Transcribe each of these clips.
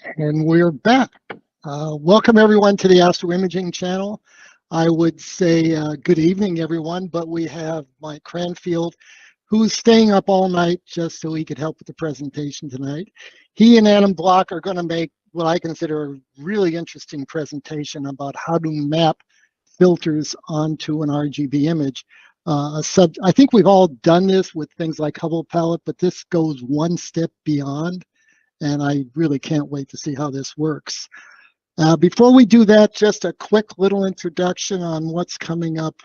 And we're back. Welcome everyone to the Astro Imaging channel. I would say good evening everyone, but we have Mike Cranfield who's staying up all night just so he could help with the presentation tonight. He and Adam Block are going to make what I consider a really interesting presentation about how to map filters onto an RGB image. I think we've all done this with things like Hubble Palette, but this goes one step beyond, and I really can't wait to see how this works. Before we do that, just a quick little introduction on what's coming up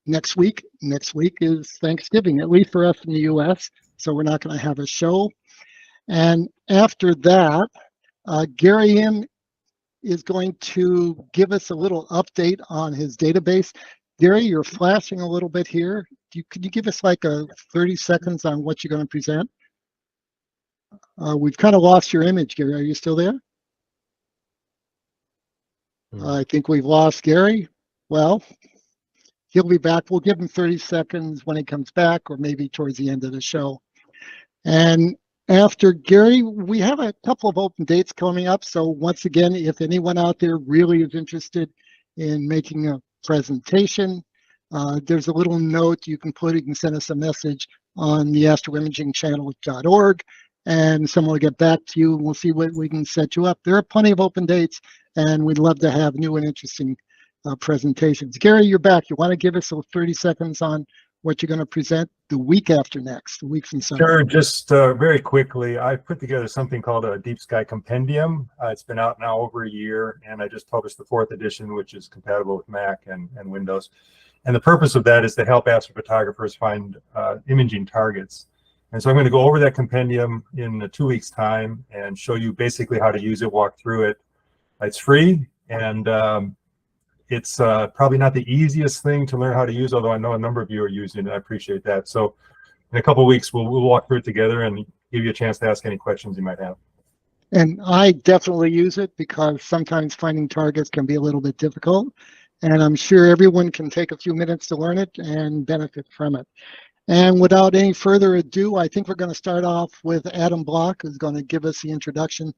next week. Next week is Thanksgiving, at least for us in the US, so we're not going to have a show. And after that, Gary is going to give us a little update on his database. Gary, you're flashing a little bit here. Could you give us like 30 seconds on what you're going to present? We've kind of lost your image, Gary. Are you still there? I think we've lost Gary. Well, he'll be back. We'll give him 30 seconds when he comes back, or maybe towards the end of the show. And after Gary, we have a couple of open dates coming up. So once again, if anyone out there really is interested in making a presentation, there's a little note you can put. You can send us a message on the astroimagingchannel.org, and someone will get back to you, and we'll see what we can set you up. There are plenty of open dates, and we'd love to have new and interesting presentations. Gary, you're back. You want to give us 30 seconds on what you're going to present the week after next, the week from Sunday? Sure. Just very quickly, I put together something called a Deep Sky Compendium. It's been out now over a year, and I just published the 4th edition, which is compatible with Mac and Windows. And the purpose of that is to help astrophotographers find imaging targets. And so I'm going to go over that compendium in 2 weeks' time and show you basically how to use it, walk through it. It's free, and it's probably not the easiest thing to learn how to use, although I know a number of you are using it. I appreciate that. So in a couple of weeks, we'll walk through it together and give you a chance to ask any questions you might have. And I definitely use it because sometimes finding targets can be a little bit difficult. And I'm sure everyone can take a few minutes to learn it and benefit from it. And without any further ado, I think we're going to start off with Adam Block, who's going to give us the introduction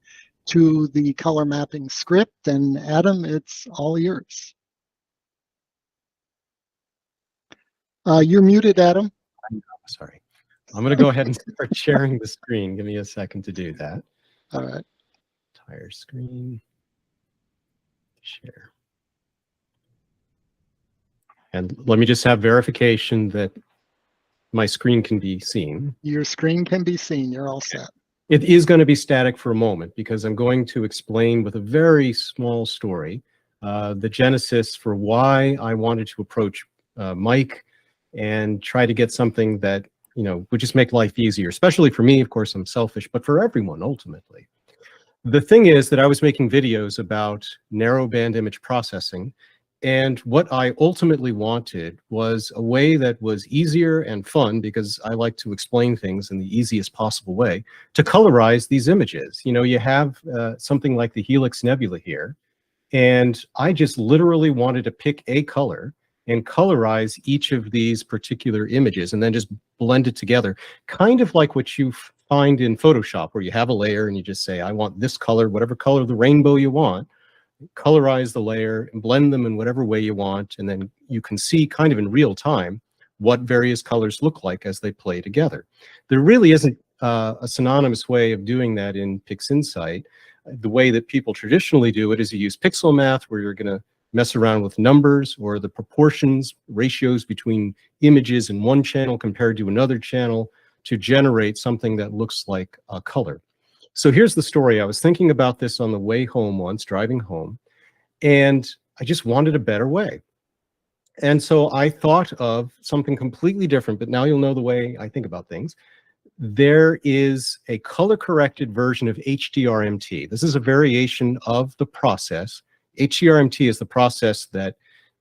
to the color mapping script. And Adam, it's all yours. You're muted, Adam. Sorry. I'm going to go ahead and start sharing the screen. Give me a second to do that. All right. Entire screen. Share. And let me just have verification that my screen can be seen. Your screen can be seen. You're all set. It is going to be static for a moment because I'm going to explain with a very small story the genesis for why I wanted to approach Mike and try to get something that, you know, would just make life easier, especially for me. Of course, I'm selfish, but for everyone, ultimately. The thing is that I was making videos about narrowband image processing, and what I ultimately wanted was a way that was easier and fun, because I like to explain things in the easiest possible way, to colorize these images. You know, you have something like the Helix Nebula here, and I just literally wanted to pick a color and colorize each of these particular images and then just blend it together, kind of like what you find in Photoshop, where you have a layer and you just say, I want this color, whatever color of the rainbow you want, colorize the layer and blend them in whatever way you want, and then you can see kind of in real time what various colors look like as they play together. There really isn't a synonymous way of doing that in PixInsight. The way that people traditionally do it is you use pixel math, where you're going to mess around with numbers or the proportions, ratios between images in one channel compared to another channel to generate something that looks like a color. So here's the story. I was thinking about this on the way home once, driving home, and I just wanted a better way. And so I thought of something completely different, but now you'll know the way I think about things. There is a color-corrected version of HDRMT. This is a variation of the process. HDRMT is the process that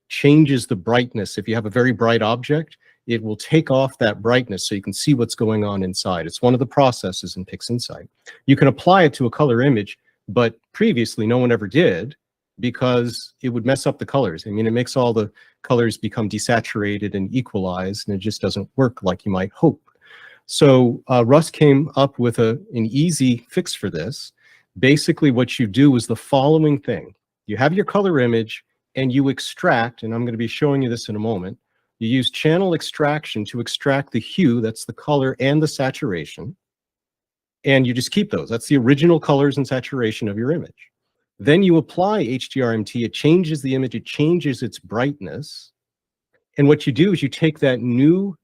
changes the brightness. If you have a very bright object, it will take off that brightness so you can see what's going on inside. It's one of the processes in PixInsight. You can apply it to a color image, but previously no one ever did, because it would mess up the colors. I mean, it makes all the colors become desaturated and equalized, and it just doesn't work like you might hope. So Russ came up with an easy fix for this. basically what you do is the following thing. You have your color image and you extract, and I'm going to be showing you this in a moment. You use channel extraction to extract the hue, that's the color, and the saturation. And you just keep those. That's the original colors and saturation of your image. Then you apply HDRMT. It changes the image. It changes its brightness. And what you do is you take that new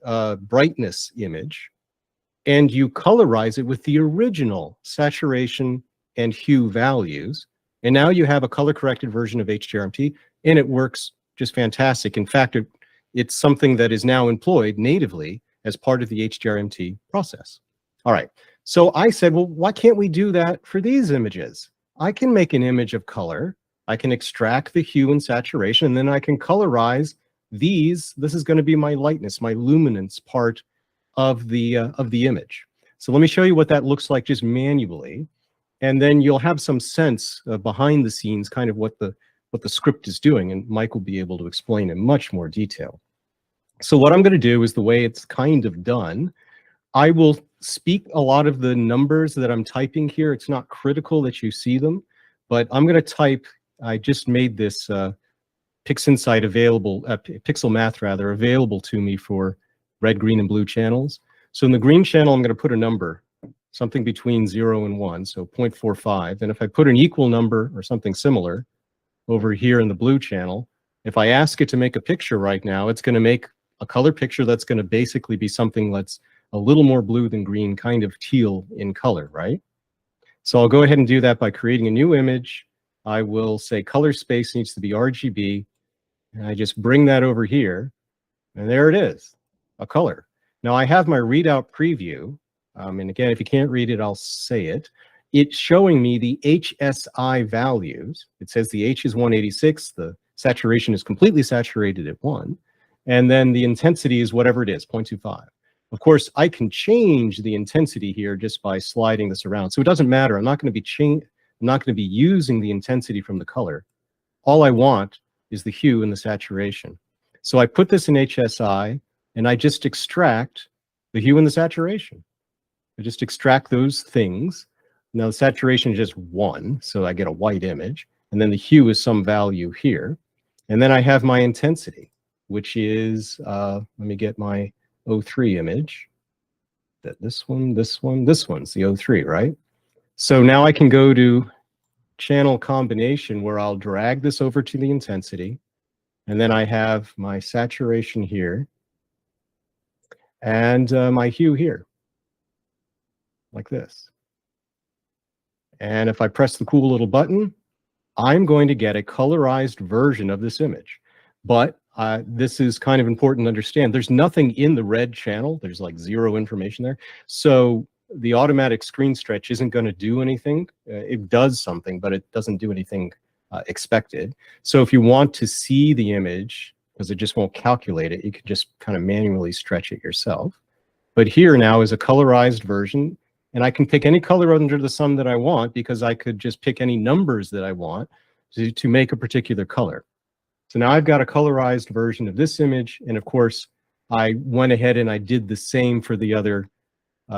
brightness image and you colorize it with the original saturation and hue values. And now you have a color-corrected version of HDRMT, and it works just fantastic. In fact, it's something that is now employed natively as part of the HDRMT process. All right, so I said, well, why can't we do that for these images? I can make an image of color, I can extract the hue and saturation, and then I can colorize these. This is going to be my lightness, my luminance part of the image. So let me show you what that looks like just manually, and then you'll have some sense behind the scenes, kind of what the script is doing, and Mike will be able to explain in much more detail. So what I'm going to do is the way it's kind of done. I will speak a lot of the numbers that I'm typing here. It's not critical that you see them, but I'm going to type. I just made this PixInsight available, Pixel Math rather, available to me for red, green, and blue channels. So in the green channel, I'm going to put a number, something between 0 and 1, so 0.45. And if I put an equal number or something similar over here in the blue channel, if I ask it to make a picture right now, it's going to make a color picture that's going to basically be something that's a little more blue than green, kind of teal in color, right? So I'll go ahead and do that by creating a new image. I will say color space needs to be RGB, and I just bring that over here, and there it is, a color. Now I have my readout preview, and again, if you can't read it, I'll say it. It's showing me the HSI values. It says the H is 186, the saturation is completely saturated at 1, and then the intensity is whatever it is, 0.25. Of course, I can change the intensity here just by sliding this around. So it doesn't matter. I'm not going to be using the intensity from the color. All I want is the hue and the saturation. So I put this in HSI, and I just extract the hue and the saturation. I just extract those things. Now the saturation is just 1, so I get a white image, and then the hue is some value here. And then I have my intensity, which is, let me get my O3 image. This one's the O3, right? So now I can go to channel combination where I'll drag this over to the intensity, and then I have my saturation here and my hue here, like this. And if I press the cool little button, I'm going to get a colorized version of this image. But this is kind of important to understand. There's nothing in the red channel. There's like 0 information there. So the automatic screen stretch isn't going to do anything. It does something, but it doesn't do anything expected. So if you want to see the image, because it just won't calculate it, you can just kind of manually stretch it yourself. But here now is a colorized version, and I can pick any color under the sun that I want, because I could just pick any numbers that I want to make a particular color. So now I've got a colorized version of this image, and of course, I went ahead and I did the same for the other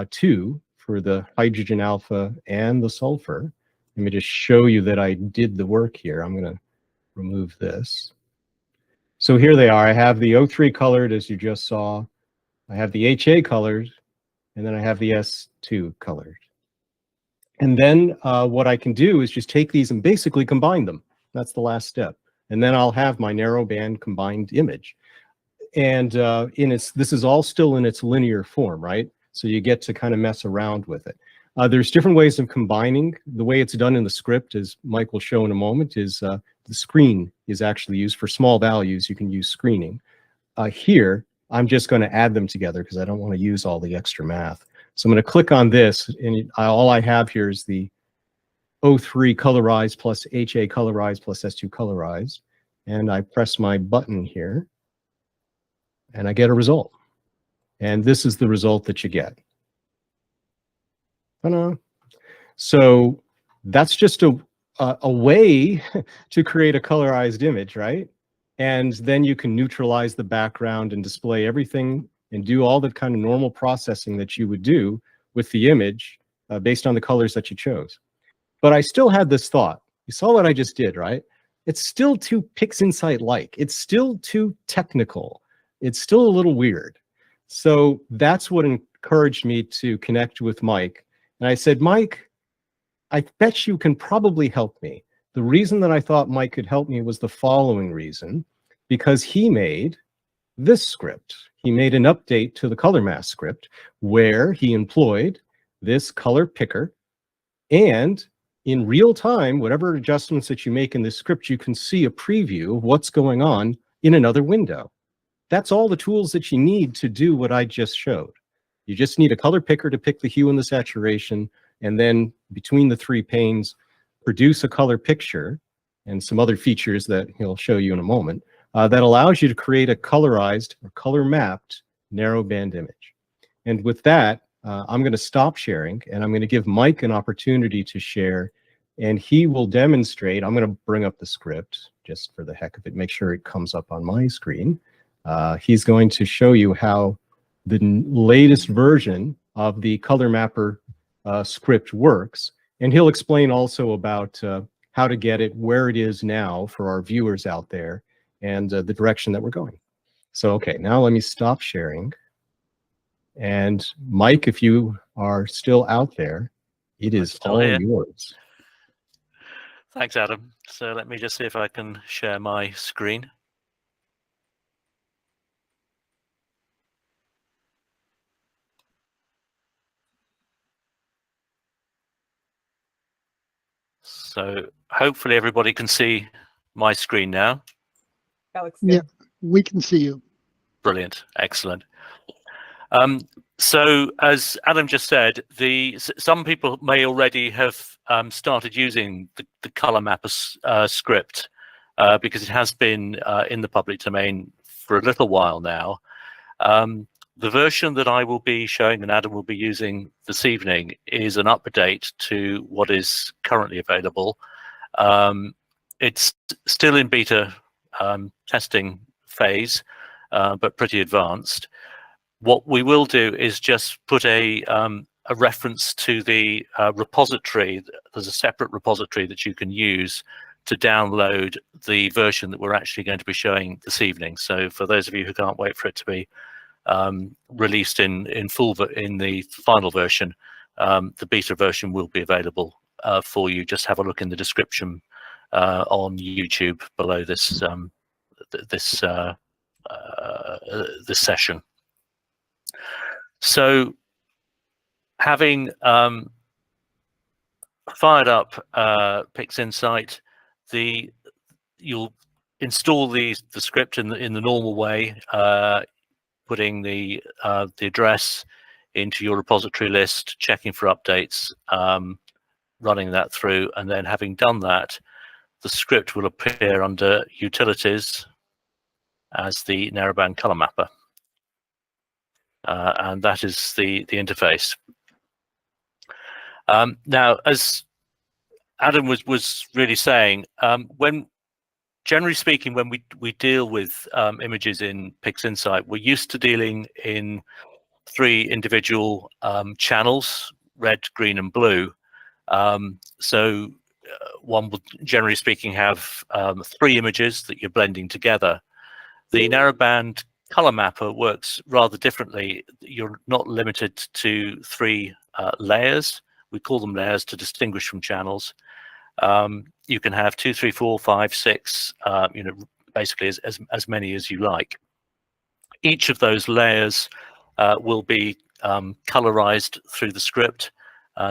two, for the hydrogen alpha and the sulfur. Let me just show you that I did the work here. I'm going to remove this. So here they are. I have the O3 colored, as you just saw. I have the HA colored, and then I have the S2 colored. And then what I can do is just take these and basically combine them. That's the last step. And then I'll have my narrowband combined image. And this is all still in its linear form, right? So you get to kind of mess around with it. There's different ways of combining. The way it's done in the script, as Mike will show in a moment, is the screen is actually used for small values. You can use screening. Here, I'm just going to add them together because I don't want to use all the extra math. So I'm going to click on this, and all I have here is the O3 colorized plus HA colorized plus S2 colorized. And I press my button here, and I get a result. And this is the result that you get. Ta-da. So that's just a way to create a colorized image, right? And then you can neutralize the background and display everything and do all the kind of normal processing that you would do with the image based on the colors that you chose. But I still had this thought. You saw what I just did, right? It's still too PixInsight-like. It's still too technical. It's still a little weird. So that's what encouraged me to connect with Mike. And I said, Mike, I bet you can probably help me. The reason that I thought Mike could help me was the following reason, because he made this script. He made an update to the color mask script where he employed this color picker, and in real time, whatever adjustments that you make in this script, you can see a preview of what's going on in another window. That's all the tools that you need to do what I just showed. You just need a color picker to pick the hue and the saturation, and then between the three panes, produce a color picture and some other features that he'll show you in a moment that allows you to create a colorized or color mapped narrowband image. And with that, I'm going to stop sharing and I'm going to give Mike an opportunity to share, and he will demonstrate. I'm going to bring up the script just for the heck of it, make sure it comes up on my screen. He's going to show you how the latest version of the color mapper script works. And he'll explain also about how to get it where it is now for our viewers out there and the direction that we're going. So, okay, now let me stop sharing. And Mike, if you are still out there, it is all yours. Thanks, Adam. So let me just see if I can share my screen. So hopefully everybody can see my screen now. Alex, Yeah, we can see you. Brilliant. Excellent. So as Adam just said, some people may already have started using the color mapper script because it has been in the public domain for a little while now. The version that I will be showing and Adam will be using this evening is an update to what is currently available. It's still in beta testing phase, but pretty advanced. What we will do is just put a reference to the repository. There's a separate repository that you can use to download the version that we're actually going to be showing this evening. So for those of you who can't wait for it to be released in full in the final version, the beta version will be available for you. Just have a look in the description on YouTube below this this session. So having fired up PixInsight, you'll install the script in the normal way, putting the address into your repository list, checking for updates, running that through, and then having done that, the script will appear under Utilities as the narrowband color mapper. And that is the interface. Now, as Adam was really saying, generally speaking, when we deal with images in PixInsight, we're used to dealing in three individual channels: red, green, and blue. So one would, generally speaking, have three images that you're blending together. The narrowband color mapper works rather differently. You're not limited to three layers. We call them layers to distinguish from channels. You can have 2, 3, 4, 5, 6, basically as many as you like. Each of those layers will be colorized through the script.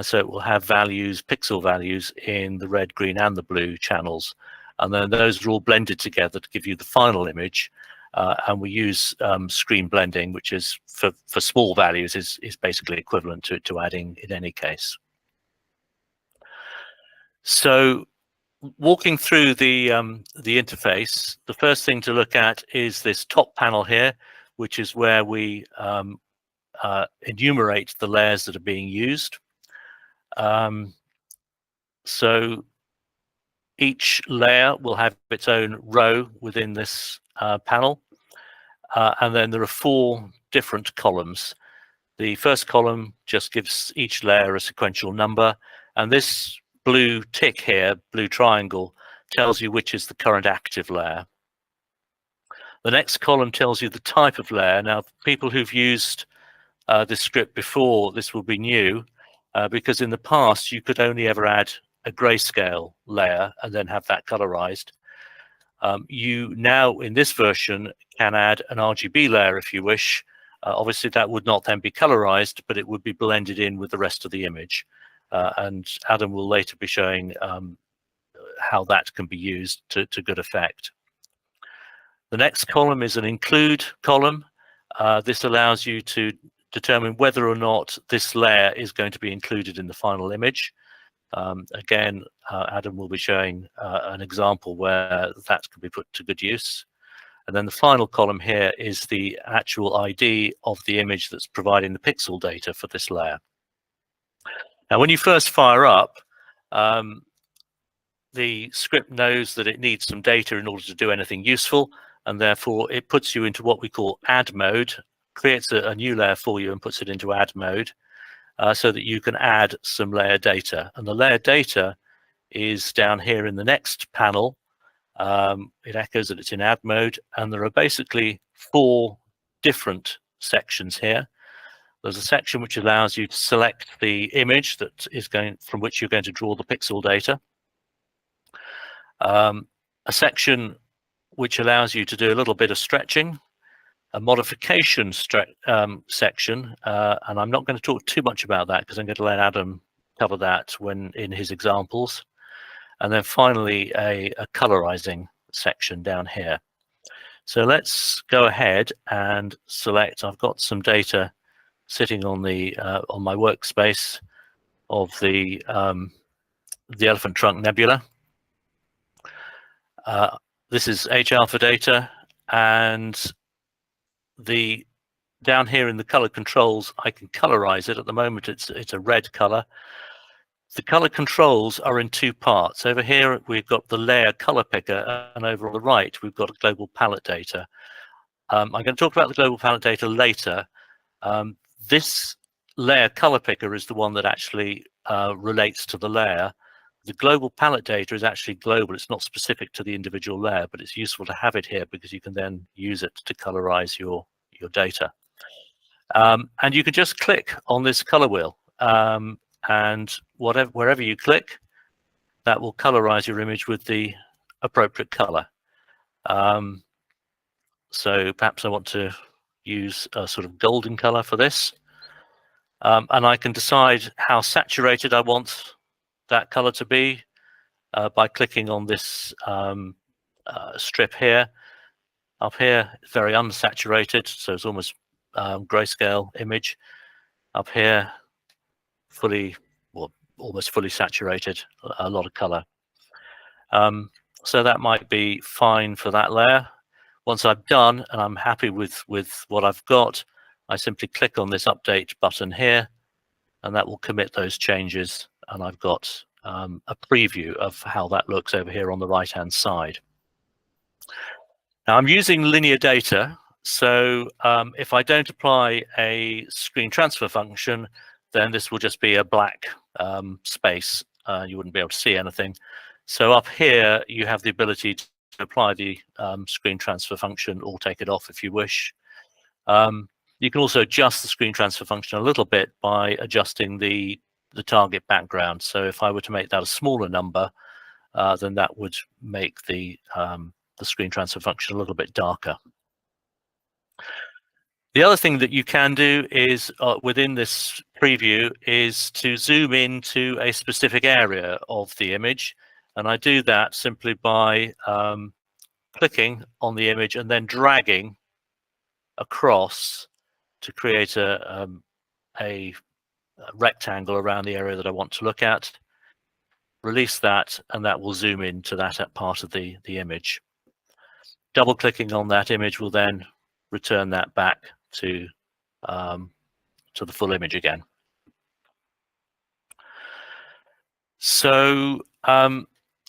So it will have values, pixel values in the red, green, and the blue channels. And then those are all blended together to give you the final image. And we use screen blending, which is for small values is basically equivalent to adding in any case. So walking through the interface, the first thing to look at is this top panel here, which is where we enumerate the layers that are being used. So each layer will have its own row within this panel, and then there are 4 different columns. The first column just gives each layer a sequential number, and this blue tick here, blue triangle, tells you which is the current active layer. The next column tells you the type of layer. Now, people who've used this script before, this will be new, because in the past you could only ever add a grayscale layer and then have that colorized. You now, in this version, can add an RGB layer if you wish. Obviously, that would not then be colorized, but it would be blended in with the rest of the image. And Adam will later be showing how that can be used to good effect. The next column is an include column. This allows you to determine whether or not this layer is going to be included in the final image. Again, Adam will be showing an example where that can be put to good use. And then the final column here is the actual ID of the image that's providing the pixel data for this layer. Now, when you first fire up, the script knows that it needs some data in order to do anything useful, and therefore it puts you into what we call add mode, creates a new layer for you and puts it into add mode, so that you can add some layer data. And the layer data is down here in the next panel. It echoes that it's in add mode, and there are basically 4 different sections here. There's a section which allows you to select the image that is from which you're going to draw the pixel data. A section which allows you to do a little bit of stretching, a modification section, and I'm not going to talk too much about that because I'm going to let Adam cover that when in his examples. And then finally, a colorizing section down here. So let's go ahead and select. I've got some data sitting on the on my workspace of the Elephant Trunk Nebula. This is H-alpha data, and down here in the color controls, I can colorize it. At the moment, it's a red color. The color controls are in 2 parts. Over here, we've got the layer color picker, and over on the right, we've got global palette data. I'm going to talk about the global palette data later. This layer color picker is the one that actually relates to the layer. The global palette data is actually global. It's not specific to the individual layer, but it's useful to have it here because you can then use it to colorize your data. And you can just click on this color wheel. And wherever you click, that will colorize your image with the appropriate color. So perhaps I want to use a sort of golden color for this. And I can decide how saturated I want that color to be by clicking on this strip here. Up here, it's very unsaturated, so it's almost grayscale image. Up here, almost fully saturated, a lot of color. So that might be fine for that layer. Once I've done and I'm happy with what I've got, I simply click on this update button here, and that will commit those changes. And I've got a preview of how that looks over here on the right-hand side. Now I'm using linear data, so if I don't apply a screen transfer function, then this will just be a black space. You wouldn't be able to see anything. So up here, you have the ability to apply the screen transfer function or take it off if you wish. You can also adjust the screen transfer function a little bit by adjusting the target background. So if I were to make that a smaller number, then that would make the screen transfer function a little bit darker. The other thing that you can do is within this preview is to zoom into a specific area of the image. And I do that simply by clicking on the image and then dragging across to create a rectangle around the area that I want to look at. Release that, and that will zoom into that part of the image. Double clicking on that image will then return that back to the full image again. So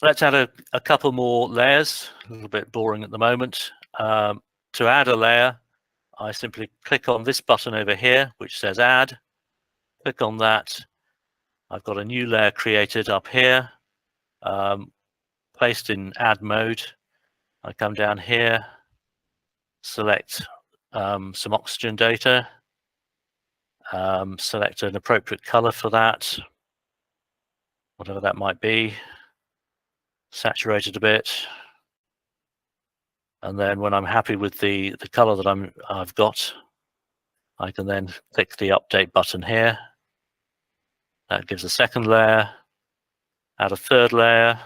let's add a couple more layers. A little bit boring at the moment. To add a layer, I simply click on this button over here, which says Add. Click on that. I've got a new layer created up here. placed in add mode. I come down here, select some oxygen data, select an appropriate color for that, whatever that might be, saturate it a bit. And then when I'm happy with the color that I've got, I can then click the update button here. That gives a second layer, add a third layer,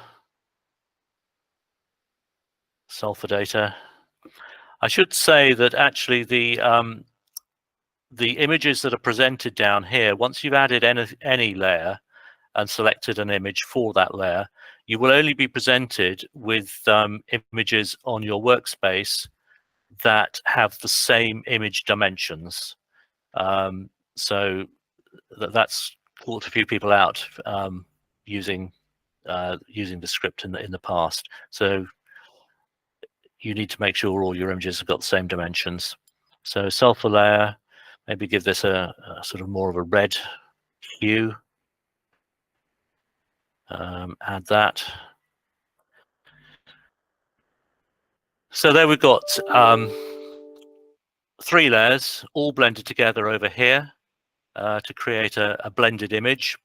sulfur data. I should say that actually the images that are presented down here, once you've added any layer and selected an image for that layer, you will only be presented with images on your workspace that have the same image dimensions. So that's caught a few people out using the script in the past. So you need to make sure all your images have got the same dimensions. So sulfur layer, maybe give this a sort of more of a red hue. Add that. So there we've got 3 layers all blended together over here to create a blended image.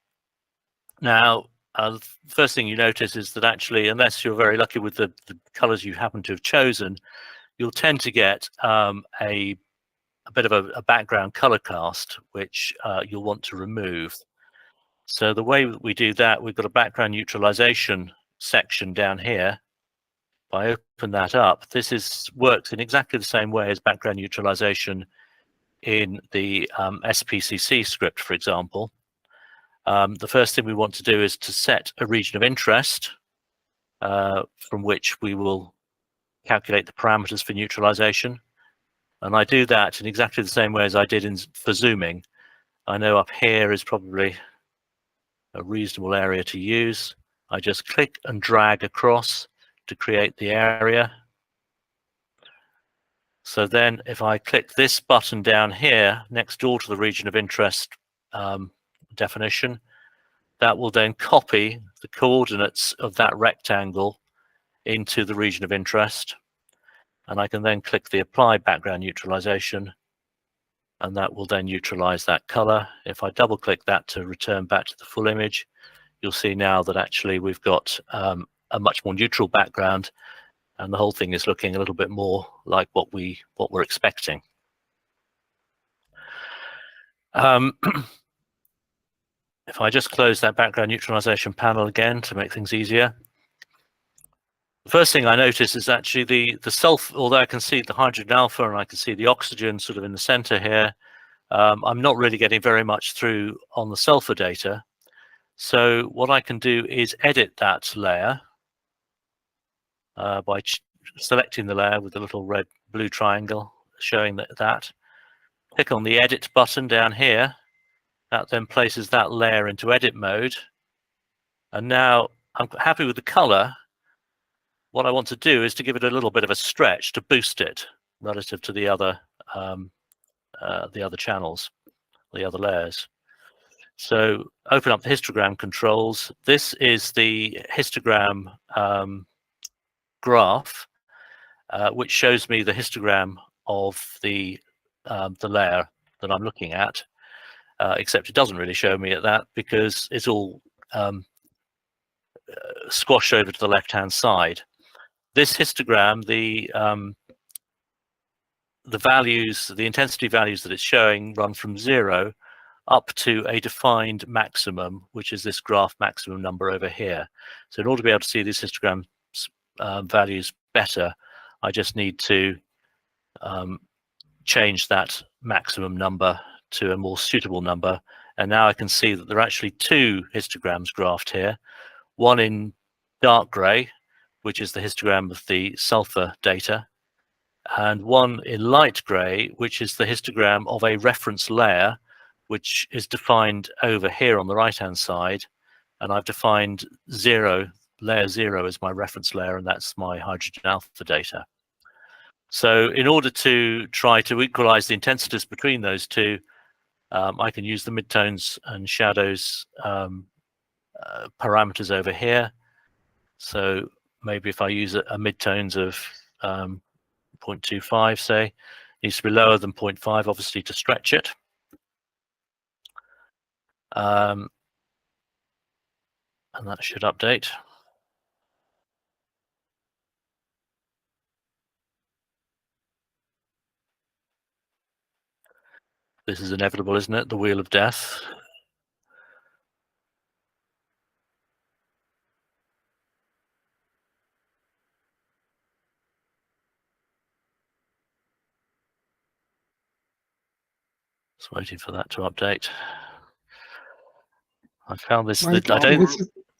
Now, the first thing you notice is that actually, unless you're very lucky with the colors you happen to have chosen, you'll tend to get a bit of a background color cast, which you'll want to remove. So the way we do that, we've got a background neutralization section down here. If I open that up, this works in exactly the same way as background neutralization in the SPCC script, for example. The first thing we want to do is to set a region of interest from which we will calculate the parameters for neutralization. And I do that in exactly the same way as I did for zooming. I know up here is probably a reasonable area to use. I just click and drag across to create the area. So then if I click this button down here next door to the region of interest definition, that will then copy the coordinates of that rectangle into the region of interest. And I can then click the apply background neutralization, and that will then neutralize that color. If I double click that to return back to the full image, you'll see now that actually we've got a much more neutral background, and the whole thing is looking a little bit more like what we're expecting. If I just close that background neutralization panel again to make things easier, the first thing I notice is actually the sulfur, although I can see the hydrogen alpha and I can see the oxygen sort of in the center here, I'm not really getting very much through on the sulfur data. So what I can do is edit that layer by selecting the layer with the little red blue triangle showing that. Click on the edit button down here. That then places that layer into edit mode. And now I'm happy with the color. What I want to do is to give it a little bit of a stretch to boost it relative to the other channels, the other layers. So open up the histogram controls. This is the histogram graph, which shows me the histogram of the layer that I'm looking at, except it doesn't really show me at that because it's all squashed over to the left-hand side. This histogram, the values, the intensity values that it's showing run from 0 up to a defined maximum, which is this graph maximum number over here. So in order to be able to see these histogram values better, I just need to change that maximum number to a more suitable number. And now I can see that there are actually 2 histograms graphed here, one in dark gray, which is the histogram of the sulfur data, and one in light gray, which is the histogram of a reference layer, which is defined over here on the right-hand side. And I've defined layer 0 as my reference layer, and that's my hydrogen alpha data. So in order to try to equalize the intensities between those two, I can use the midtones and shadows parameters over here. So maybe if I use a midtones of 0.25, say, it needs to be lower than 0.5, obviously, to stretch it. And that should update. This is inevitable, isn't it? The wheel of death. Just waiting for that to update. I found this. Mike, I don't.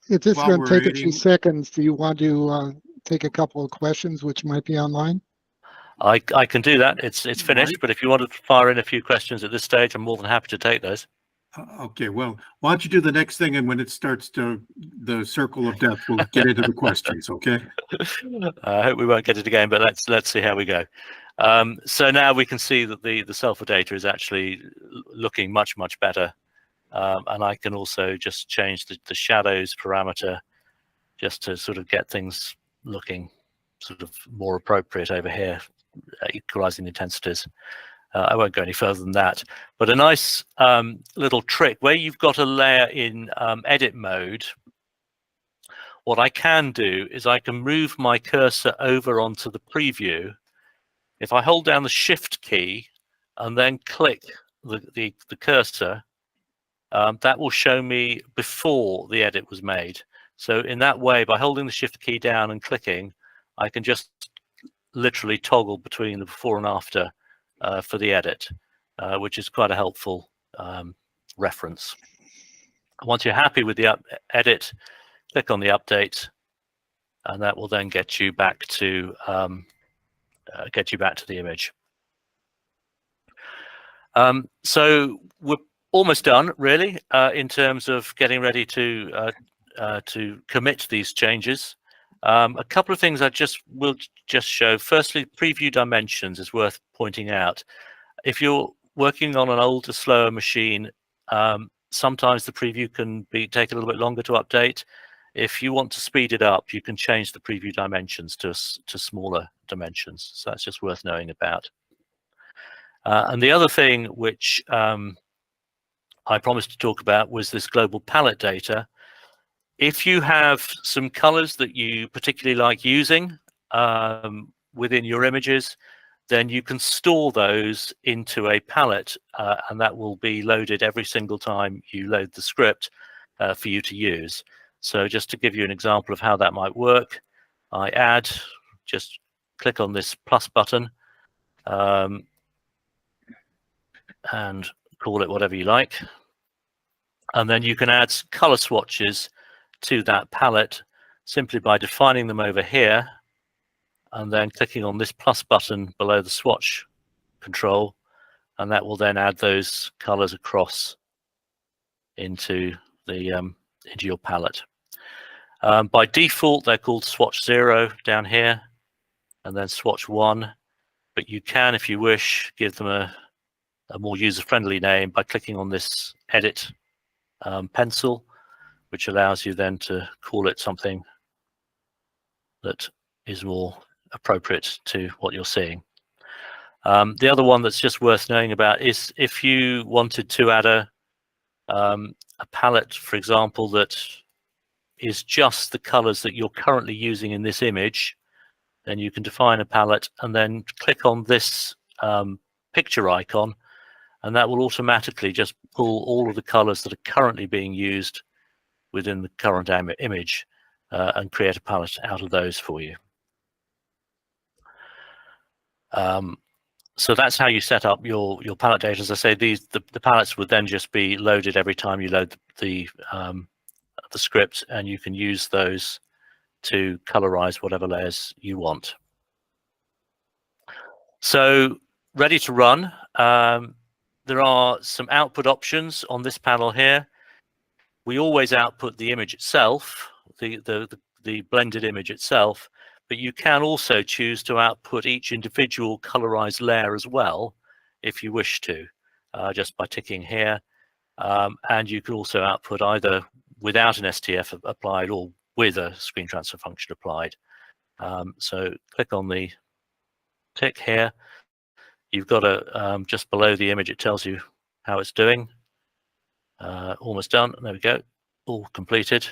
It's just While going to we're take a waiting- few seconds. Do you want to take a couple of questions which might be online? I can do that. It's finished. Mike? But if you wanted to fire in a few questions at this stage, I'm more than happy to take those. Okay, well, why don't you do the next thing, and when it starts to the circle of death, we'll get into the questions, okay? I hope we won't get it again, but let's see how we go. So now we can see that the sulfur data is actually looking much better, and I can also just change the shadows parameter just to sort of get things looking sort of more appropriate over here, equalizing the intensities. I won't go any further than that, but a nice little trick where you've got a layer in edit mode. What I can do is I can move my cursor over onto the preview. If I hold down the Shift key and then click the cursor, that will show me before the edit was made. So in that way, by holding the Shift key down and clicking, I can just literally toggle between the before and after for the edit, which is quite a helpful reference. Once you're happy with the edit, click on the update, and that will then get you back to the image. So we're almost done, really, in terms of getting ready to commit these changes. A couple of things will just show. Firstly, preview dimensions is worth pointing out. If you're working on an older, slower machine, sometimes the preview can take a little bit longer to update. If you want to speed it up, you can change the preview dimensions to smaller dimensions. So that's just worth knowing about. And the other thing which I promised to talk about was this global palette data. If you have some colors that you particularly like using within your images, then you can store those into a palette, and that will be loaded every single time you load the script for you to use. So just to give you an example of how that might work, I just click on this plus button and call it whatever you like. And then you can add color swatches to that palette simply by defining them over here and then clicking on this plus button below the swatch control, and that will then add those colors across into your palette. By default, they're called swatch 0 down here, and then swatch 1. But you can, if you wish, give them a more user-friendly name by clicking on this edit pencil, which allows you then to call it something that is more appropriate to what you're seeing. The other one that's just worth knowing about is if you wanted to add a palette, for example, that is just the colors that you're currently using in this image, then you can define a palette and then click on this picture icon, and that will automatically just pull all of the colors that are currently being used within the current image and create a palette out of those for you. So that's how you set up your palette data. As I say, the palettes would then just be loaded every time you load the script, and you can use those to colorize whatever layers you want. So ready to run. There are some output options on this panel here. We always output the image itself, the blended image itself, but you can also choose to output each individual colorized layer as well, if you wish to, just by ticking here. And you can also output either without an STF applied or with a screen transfer function applied. So click on the tick here. You've got a just below the image, it tells you how it's doing. Almost done. There we go. All completed.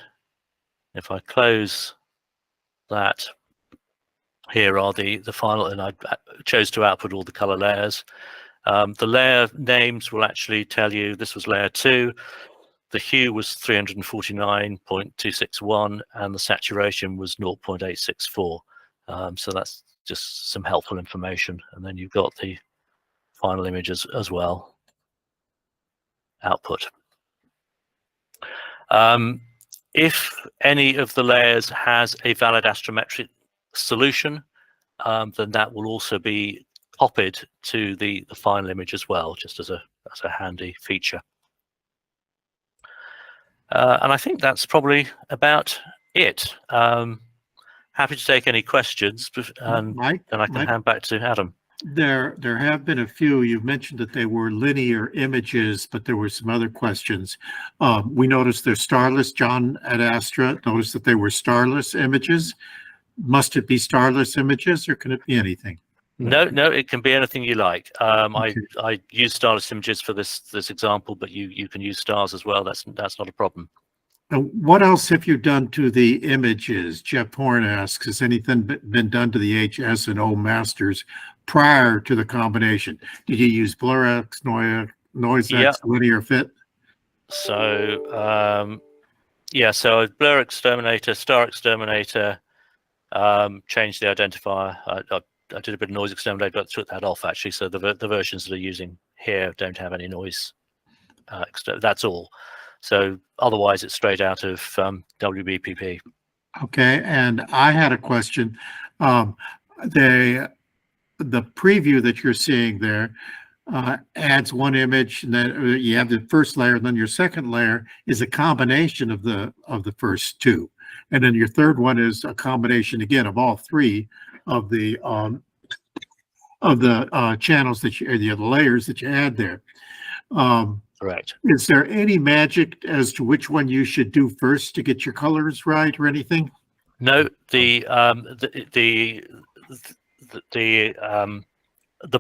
If I close that, here are the final, and I chose to output all the color layers. The layer names will actually tell you this was layer 2. The hue was 349.261 and the saturation was 0.864. So that's just some helpful information. And then you've got the final images as well. Output. If any of the layers has a valid astrometric solution, then that will also be copied to the final image as well, just as a handy feature. And I think that's probably about it. Happy to take any questions, and Mike, then I can hand back to Adam. There have been a few. You've mentioned that they were linear images, but there were some other questions. We noticed they're starless. John at Astra noticed that they were starless images. Must it be starless images, or can it be anything? No, it can be anything you like. Okay. I use starless images for this example, but you can use stars as well. That's not a problem. What else have you done to the images? Jeff Horn asks, has anything been done to the HS and O masters prior to the combination? Did you use BlurX, Noise X, linear fit? So yeah, so Blur Exterminator, Star Exterminator, changed the identifier. I did a bit of Noise Exterminator, but took that off actually. So the versions that are using here don't have any noise. That's all. So otherwise, it's straight out of WBPP. Okay, and I had a question. The preview that you're seeing there adds one image, and then you have the first layer, and then your second layer is a combination of the first two, and then your third one is a combination again of all three of the channels that the layers that you add there. Correct. Is there any magic as to which one you should do first to get your colors right or anything? No, the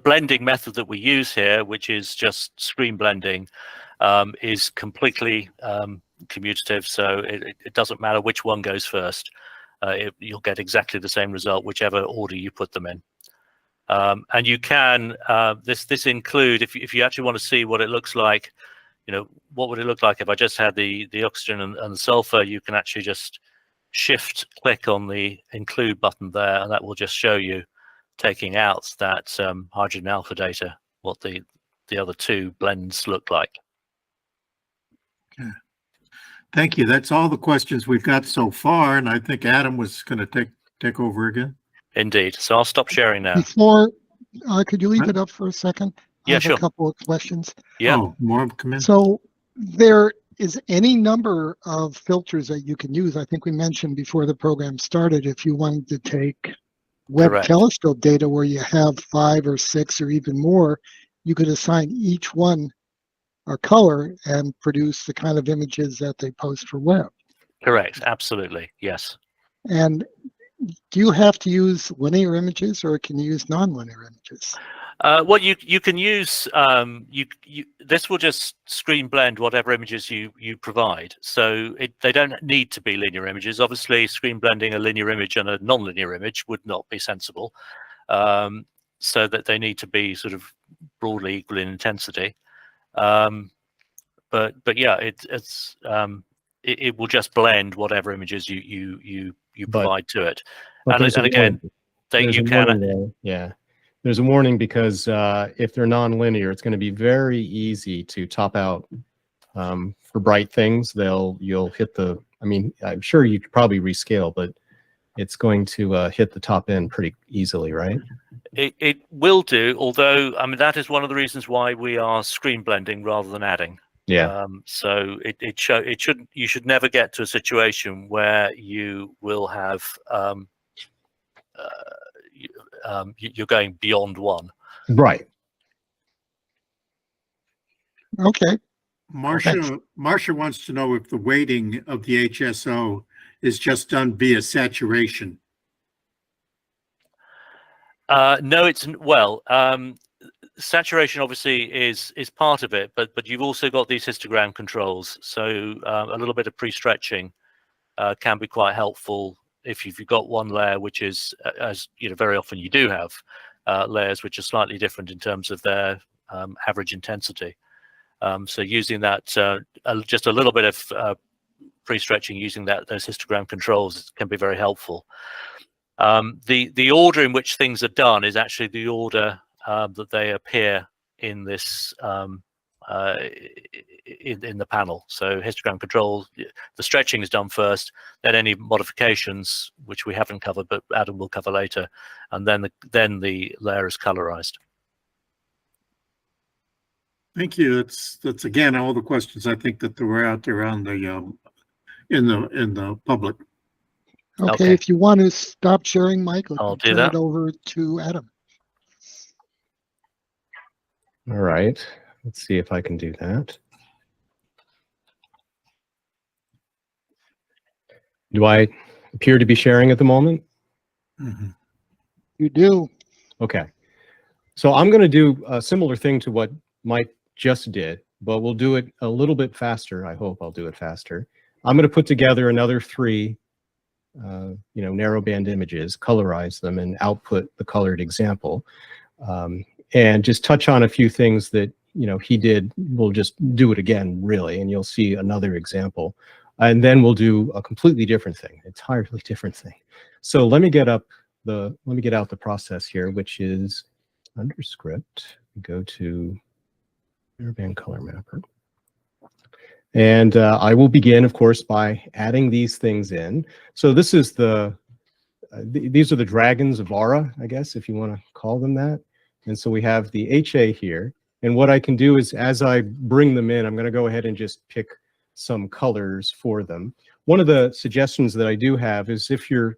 blending method that we use here, which is just screen blending, is completely commutative. So it doesn't matter which one goes first. You'll get exactly the same result, whichever order you put them in. And you can this include if you actually want to see what it looks like. What would it look like if I just had the oxygen and the sulfur? You can actually just shift click on the include button there, and that will just show you, taking out that hydrogen alpha data, what the other two blends look like. Okay. Thank you. That's all the questions we've got so far, and I think Adam was going to take over again. Indeed. So I'll stop sharing now. Before, could you leave it up for a second? Yeah, I have sure. a couple of questions. Yeah. Oh, more come in. So there is any number of filters that you can use. I think we mentioned before the program started, if you wanted to take Webb Correct. telescope data where you have 5 or 6 or even more, you could assign each one a color and produce the kind of images that they post for Webb. Correct. Absolutely. Yes. And do you have to use linear images, or can you use nonlinear images? Well, you can use this will just screen blend whatever images you provide. So they don't need to be linear images. Obviously, screen blending a linear image and a non-linear image would not be sensible. So that they need to be sort of broadly equal in intensity. But yeah, it will just blend whatever images you provide to it. And again, you can. Yeah. There's a warning because if they're non-linear, it's going to be very easy to top out for bright things. You'll hit the. I mean, I'm sure you could probably rescale, but it's going to hit the top end pretty easily, right? It will do. Although, I mean, that is one of the reasons why we are screen blending rather than adding. Yeah. So you should never get to a situation where you will have you're going beyond one. Right. Okay. Marcia wants to know if the weighting of the HSO is just done via saturation? No, it's well. Saturation obviously is part of it, but you've also got these histogram controls. So a little bit of pre-stretching can be quite helpful if you've got one layer which is, as you know, very often you do have layers which are slightly different in terms of their average intensity. So using that, just a little bit of pre-stretching using those histogram controls can be very helpful. The order in which things are done is actually the order that they appear in this in the panel. So histogram control, the stretching is done first, then any modifications which we haven't covered but Adam will cover later, and then the layer is colorized. Thank you. That's again all the questions I think that were out there on the in the public. Okay, if you want to stop sharing, Mike, I'll do turn that. it over to Adam. All right, let's see if I can do that. Do I appear to be sharing at the moment? Mm-hmm. You do. Okay. So I'm going to do a similar thing to what Mike just did, but we'll do it a little bit faster. I hope I'll do it faster. I'm going to put together another 3 narrowband images, colorize them, and output the colored example. And just touch on a few things that, he did. We'll just do it again, really, and you'll see another example. And then we'll do a completely different thing, entirely different thing. So let me get out the process here, which is under script, go to narrowband color mapper. And I will begin, of course, by adding these things in. So this is these are the dragons of Aura, I guess, if you want to call them that. And so we have the HA here. And what I can do is, as I bring them in, I'm going to go ahead and just pick some colors for them. One of the suggestions that I do have is if you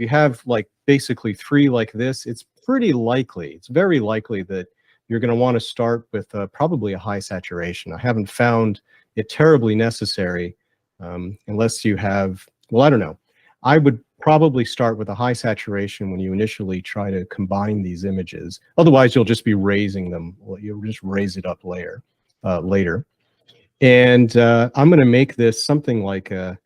have like basically 3 like this, it's very likely that you're going to want to start with probably a high saturation. I haven't found it terribly necessary unless you have, well, I don't know. I would probably start with a high saturation when you initially try to combine these images. Otherwise, you'll just be raising them. You'll just raise it up later. And I'm going to make this something like I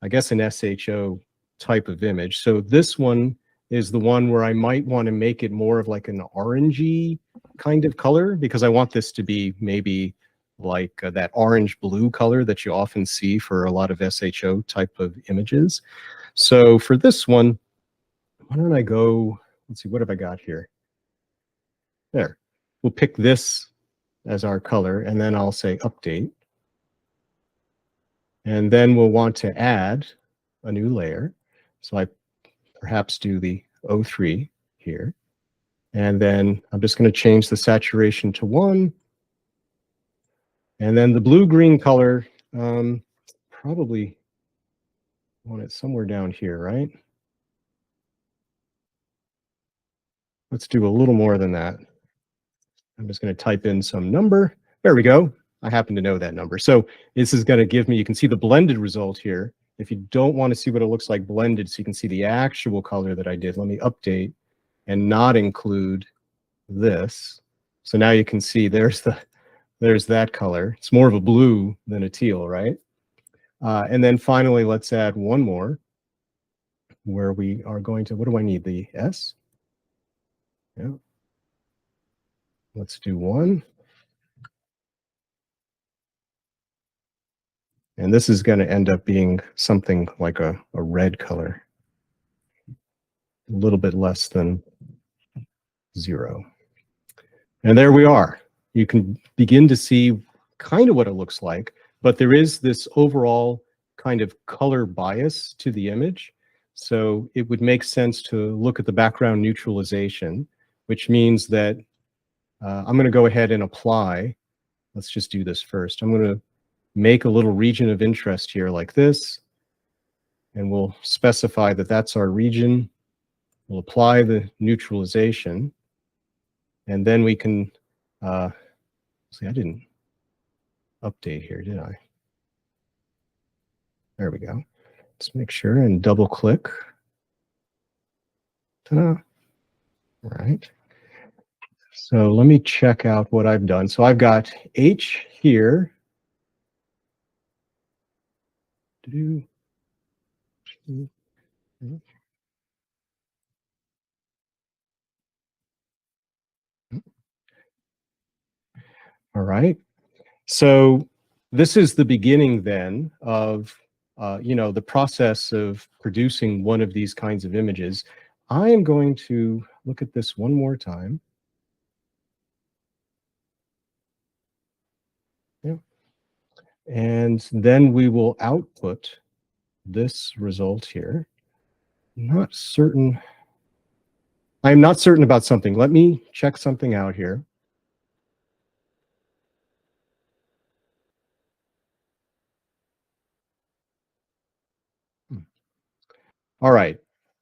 guess an SHO type of image. So this one is the one where I might want to make it more of like an orangey kind of color, because I want this to be maybe like that orange blue color that you often see for a lot of SHO type of images. So for this one, why don't I go, let's see, what have I got here? There, we'll pick this as our color, and then I'll say update. And then we'll want to add a new layer. So I perhaps do the 03 here. And then I'm just going to change the saturation to 1. And then the blue-green color, probably want it somewhere down here, right? Let's do a little more than that. I'm just going to type in some number. There we go. I happen to know that number. So this is going to give me, you can see the blended result here. If you don't want to see what it looks like blended, so you can see the actual color that I did, let me update and not include this. So now you can see there's that color. It's more of a blue than a teal, right? And then finally, let's add one more where we are going to, what do I need? The S? Yeah. Let's do 1. And this is going to end up being something like a red color, a little bit less than 0. And there we are. You can begin to see kind of what it looks like, but there is this overall kind of color bias to the image. So it would make sense to look at the background neutralization, which means that I'm going to go ahead and apply. Let's just do this first. I'm going to make a little region of interest here like this, and we'll specify that that's our region. We'll apply the neutralization, and then we can, see, I didn't update here, did I? There we go. Let's make sure and double click. Ta-da. All right. So let me check out what I've done. So I've got H here. All right. So this is the beginning then of, the process of producing one of these kinds of images. I am going to look at this one more time. Yeah. And then we will output this result here. Not certain. I'm not certain about something. Let me check something out here. All right.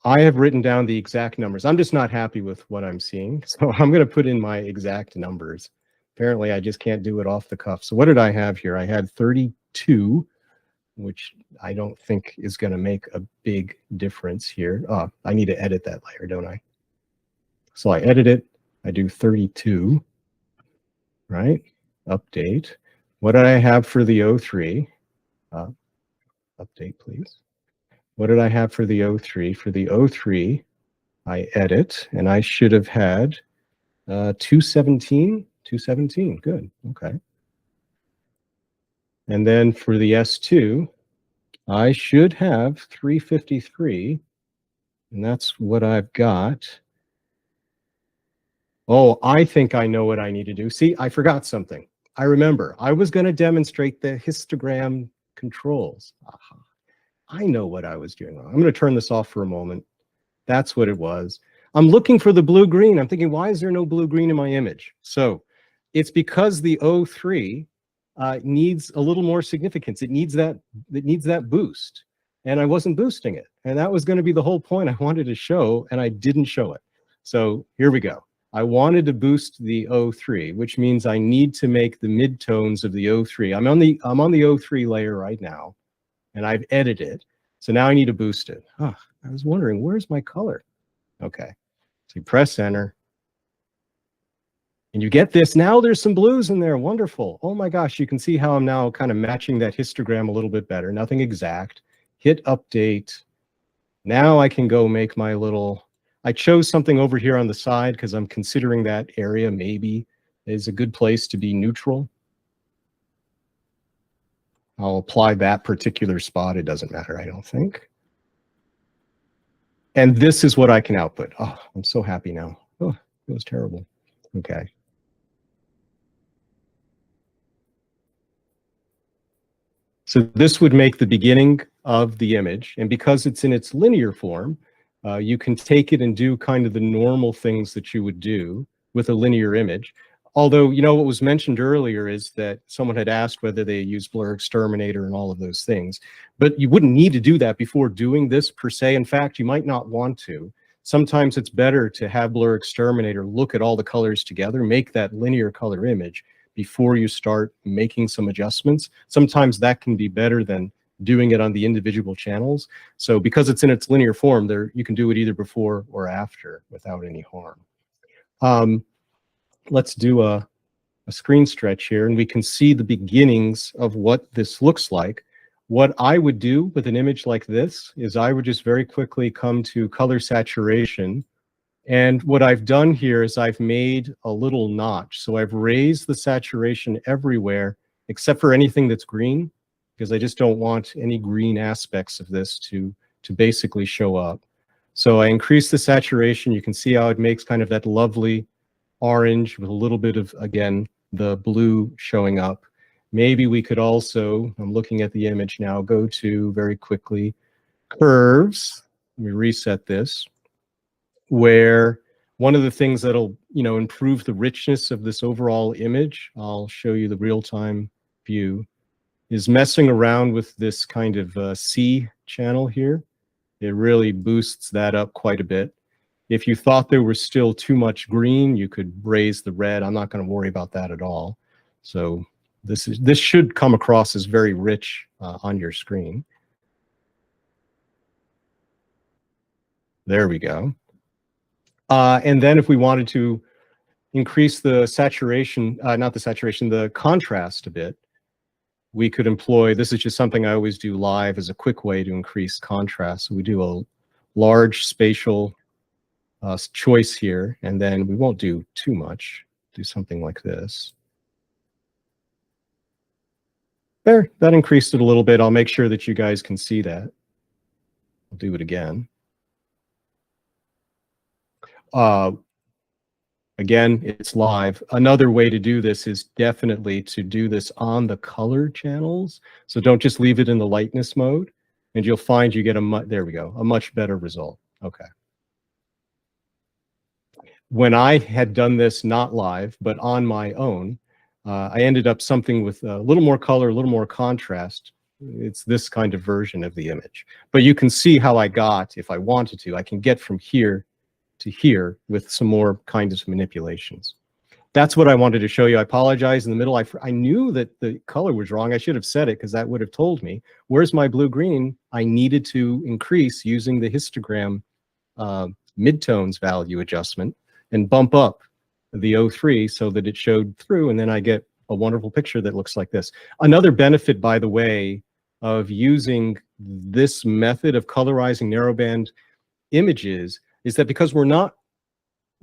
I have written down the exact numbers. I'm just not happy with what I'm seeing. So I'm going to put in my exact numbers. Apparently, I just can't do it off the cuff. So what did I have here? I had 32, which I don't think is going to make a big difference here. Oh, I need to edit that layer, don't I? So I edit it. I do 32, right? Update. What did I have for the O3? Update, please. What did I have for the O3? For the O3, I edit, and I should have had 217. 217, good, okay. And then for the S2, I should have 353, and that's what I've got. Oh, I think I know what I need to do. See, I forgot something. I remember. I was going to demonstrate the histogram controls. Aha. I know what I was doing wrong. I'm going to turn this off for a moment. That's what it was. I'm looking for the blue-green. I'm thinking, why is there no blue-green in my image? So it's because the O3 needs a little more significance. It needs that boost. And I wasn't boosting it. And that was going to be the whole point I wanted to show, and I didn't show it. So here we go. I wanted to boost the O3, which means I need to make the midtones of the O3. I'm on the O3 layer right now, and I've edited it. So now I need to boost it. Oh, I was wondering, where's my color? Okay, so you press enter. And you get this. Now there's some blues in there. Wonderful. Oh my gosh, you can see how I'm now kind of matching that histogram a little bit better. Nothing exact. Hit update. Now I can go make my little, I chose something over here on the side because I'm considering that area maybe is a good place to be neutral. I'll apply that particular spot. It doesn't matter, I don't think. And this is what I can output. Oh, I'm so happy now. Oh, it was terrible. Okay. So this would make the beginning of the image. And because it's in its linear form, you can take it and do kind of the normal things that you would do with a linear image. Although, you know, what was mentioned earlier is that someone had asked whether they use Blur Exterminator and all of those things. But you wouldn't need to do that before doing this per se. In fact, you might not want to. Sometimes it's better to have Blur Exterminator look at all the colors together, make that linear color image before you start making some adjustments. Sometimes that can be better than doing it on the individual channels. So because it's in its linear form, there you can do it either before or after without any harm. Let's do a screen stretch here, and we can see the beginnings of what this looks like. What I would do with an image like this is I would just very quickly come to color saturation. And what I've done here is I've made a little notch. So I've raised the saturation everywhere except for anything that's green, because I just don't want any green aspects of this to basically show up. So I increase the saturation. You can see how it makes kind of that lovely orange with a little bit of, again, the blue showing up. Maybe we could also, I'm looking at the image now, go to very quickly curves. Let me reset this, where one of the things that'll, you know, improve the richness of this overall image, I'll show you the real-time view, is messing around with this kind of C channel here. It really boosts that up quite a bit. If you thought there was still too much green, you could raise the red. I'm not going to worry about that at all. So this should come across as very rich on your screen. There we go. And then if we wanted to increase the saturation, not the saturation, the contrast a bit, we could employ, this is just something I always do live as a quick way to increase contrast. So we do a large spatial choice here, and then we won't do too much. Do something like this. There, that increased it a little bit. I'll make sure that you guys can see that. I'll do it again. Again, it's live. Another way to do this is definitely to do this on the color channels. So don't just leave it in the lightness mode, and you'll find you get there we go, a much better result. Okay. When I had done this not live, but on my own, I ended up something with a little more color, a little more contrast. It's this kind of version of the image. But you can see how I got, if I wanted to, I can get from here to here with some more kinds of manipulations. That's what I wanted to show you. I apologize in the middle. I knew that the color was wrong. I should have said it because that would have told me. Where's my blue-green? I needed to increase using the histogram midtones value adjustment and bump up the 03 so that it showed through, and then I get a wonderful picture that looks like this. Another benefit, by the way, of using this method of colorizing narrowband images is that because we're not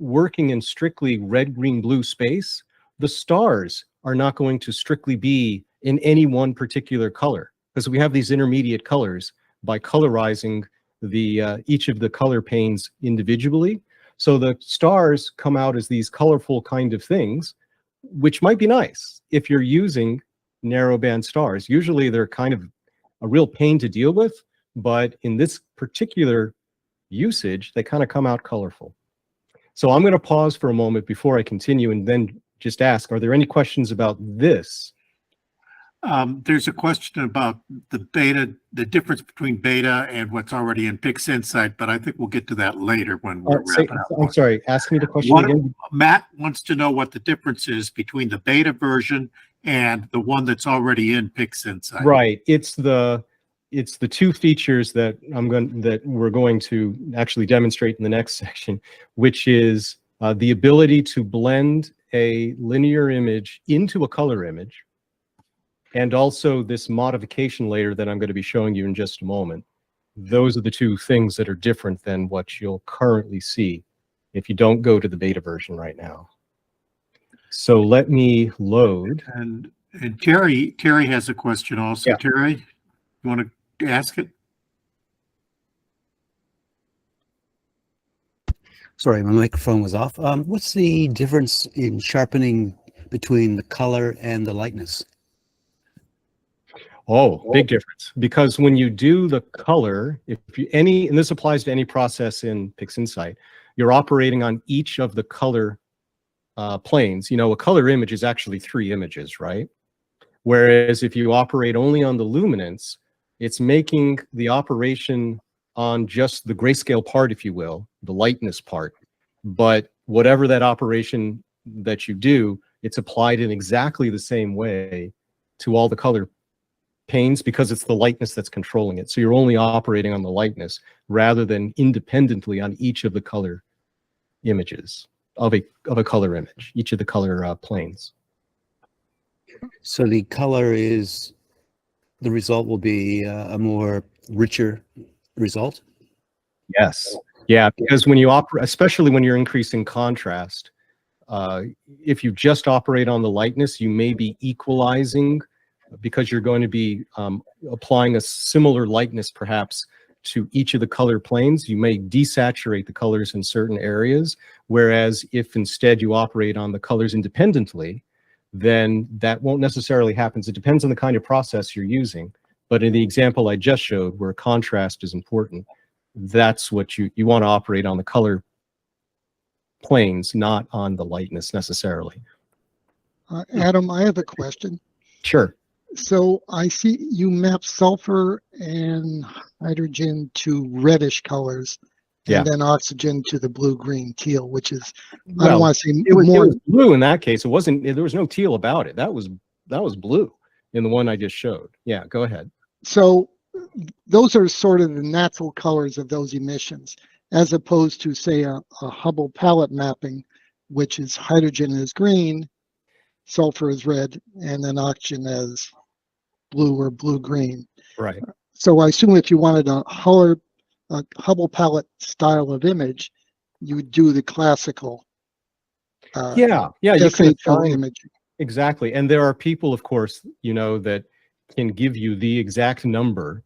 working in strictly red, green, blue space, the stars are not going to strictly be in any one particular color, because we have these intermediate colors by colorizing the each of the color panes individually. So the stars come out as these colorful kind of things, which might be nice if you're using narrowband stars. Usually they're kind of a real pain to deal with, but in this particular usage, they kind of come out colorful. So I'm going to pause for a moment before I continue and then just ask, are there any questions about this? There's a question about the beta, the difference between beta and what's already in PixInsight, but I think we'll get to that later when we're wrapping up. I'm sorry, ask me the question again. Matt wants to know what the difference is between the beta version and the one that's already in PixInsight. Right, it's the two features that we're going to actually demonstrate in the next section, which is the ability to blend a linear image into a color image, and also this modification layer that I'm going to be showing you in just a moment. Those are the two things that are different than what you'll currently see if you don't go to the beta version right now. So let me load. And Terry has a question also. Yeah. Terry, you want to ask it? Sorry, my microphone was off. What's the difference in sharpening between the color and the lightness? Oh, big difference. Because when you do the color, if you and this applies to any process in PixInsight, you're operating on each of the color planes. You know, a color image is actually 3 images, right? Whereas if you operate only on the luminance, it's making the operation on just the grayscale part, if you will, the lightness part. But whatever that operation that you do, it's applied in exactly the same way to all the color panes because it's the lightness that's controlling it. So you're only operating on the lightness rather than independently on each of the color images of a color image, each of the color planes. So the color is, the result will be a more richer result? Yes. Yeah, because when you operate, especially when you're increasing contrast, if you just operate on the lightness, you may be equalizing because you're going to be applying a similar lightness perhaps to each of the color planes. You may desaturate the colors in certain areas, whereas if instead you operate on the colors independently, then that won't necessarily happen. So it depends on the kind of process you're using. But in the example I just showed, where contrast is important, that's what you want to operate on the color planes, not on the lightness necessarily. Adam, I have a question. Sure. So I see you map sulfur and hydrogen to reddish colors, and then oxygen to the blue, green, teal, which is, well, I don't want to say it was blue in that case. It wasn't, there was no teal about it. That was blue in the one I just showed. Yeah, go ahead. So those are sort of the natural colors of those emissions. as opposed to, say, a Hubble palette mapping, which is hydrogen is green, sulfur is red, and then oxygen as blue or blue-green. Right. So I assume if you wanted a Hubble palette style of image, you would do the classical Yeah, you can SHO assign, imaging. exactly. And there are people, of course, you know, that can give you the exact number,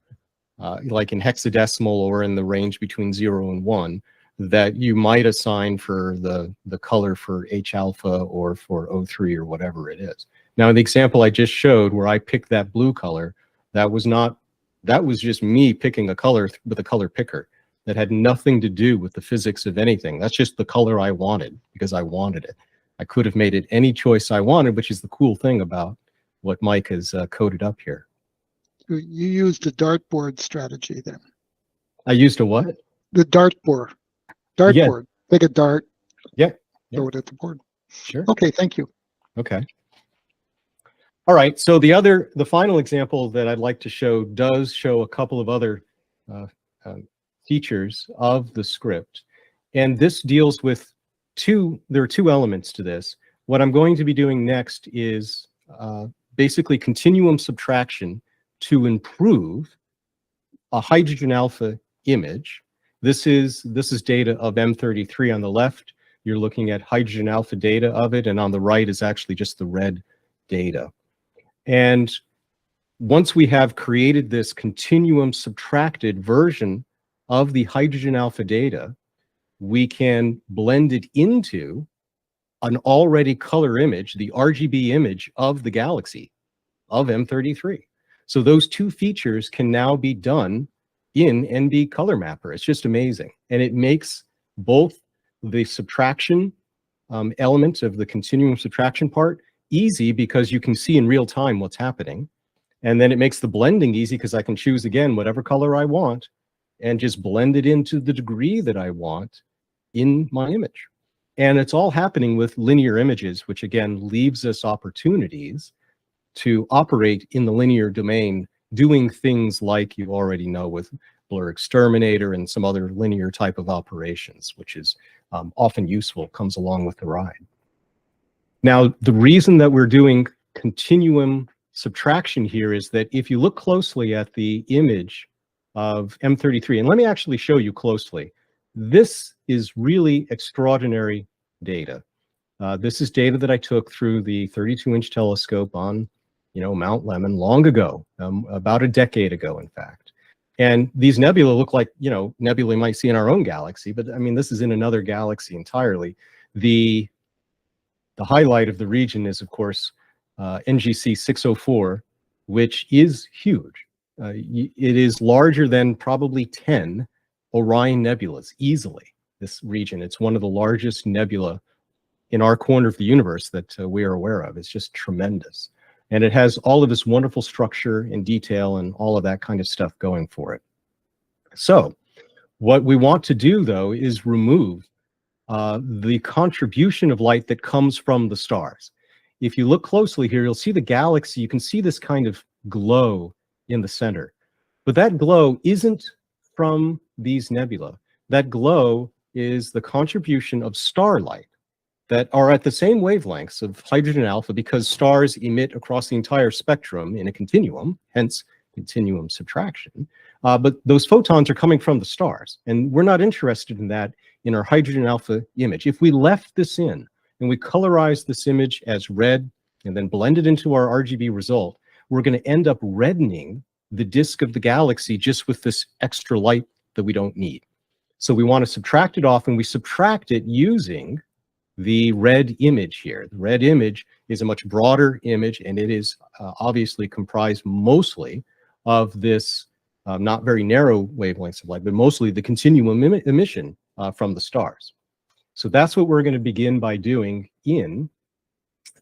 like in hexadecimal or in the range between 0 and 1, that you might assign for the color for H alpha or for O3 or whatever it is. Now, in the example I just showed where I picked that blue color, that was just me picking a color with a color picker. That had nothing to do with the physics of anything. That's just the color I wanted because I wanted it. I could have made it any choice I wanted, which is the cool thing about what Mike has coded up here. You used the dartboard strategy then. I used a what? The dartboard. Dartboard. Take a dart. Yeah. Throw it at the board. Sure. Okay, thank you. Okay. All right. So the final example that I'd like to show does show a couple of other features of the script. And this deals with there are two elements to this. What I'm going to be doing next is basically continuum subtraction to improve a hydrogen alpha image. This is data of M33 on the left. You're looking at hydrogen alpha data of it, and on the right is actually just the red data. And once we have created this continuum subtracted version of the hydrogen alpha data, we can blend it into an already color image, the RGB image of the galaxy of M33. So those two features can now be done in NB Color Mapper. It's just amazing. And it makes both the subtraction element of the continuum subtraction part easy because you can see in real time what's happening. And then it makes the blending easy because I can choose, again, whatever color I want and just blend it into the degree that I want in my image. And it's all happening with linear images, which again leaves us opportunities to operate in the linear domain, doing things like you already know with Blur Exterminator and some other linear type of operations, which is often useful, comes along with the ride. Now, the reason that we're doing continuum subtraction here is that if you look closely at the image of M33, and let me actually show you closely, this is really extraordinary data. This is data that I took through the 32-inch telescope on, Mount Lemmon long ago, about a decade ago, in fact. And these nebula look like, nebula you might see in our own galaxy, but I mean, this is in another galaxy entirely. The highlight of the region is, of course, NGC 604, which is huge. It is larger than probably 10 Orion nebulas, easily, this region. It's one of the largest nebula in our corner of the universe that we are aware of. It's just tremendous. And it has all of this wonderful structure and detail and all of that kind of stuff going for it. So what we want to do, though, is remove the contribution of light that comes from the stars. If you look closely here, you'll see the galaxy. You can see this kind of glow in the center. But that glow isn't from these nebula. That glow is the contribution of starlight that are at the same wavelengths of hydrogen alpha because stars emit across the entire spectrum in a continuum, hence continuum subtraction. But those photons are coming from the stars, and we're not interested in that in our hydrogen alpha image. If we left this in and we colorize this image as red and then blend it into our RGB result, we're going to end up reddening the disk of the galaxy just with this extra light that we don't need. So we want to subtract it off, and we subtract it using the red image here. The red image is a much broader image, and it is obviously comprised mostly of this not very narrow wavelengths of light, but mostly the continuum emission from the stars. So that's what we're going to begin by doing in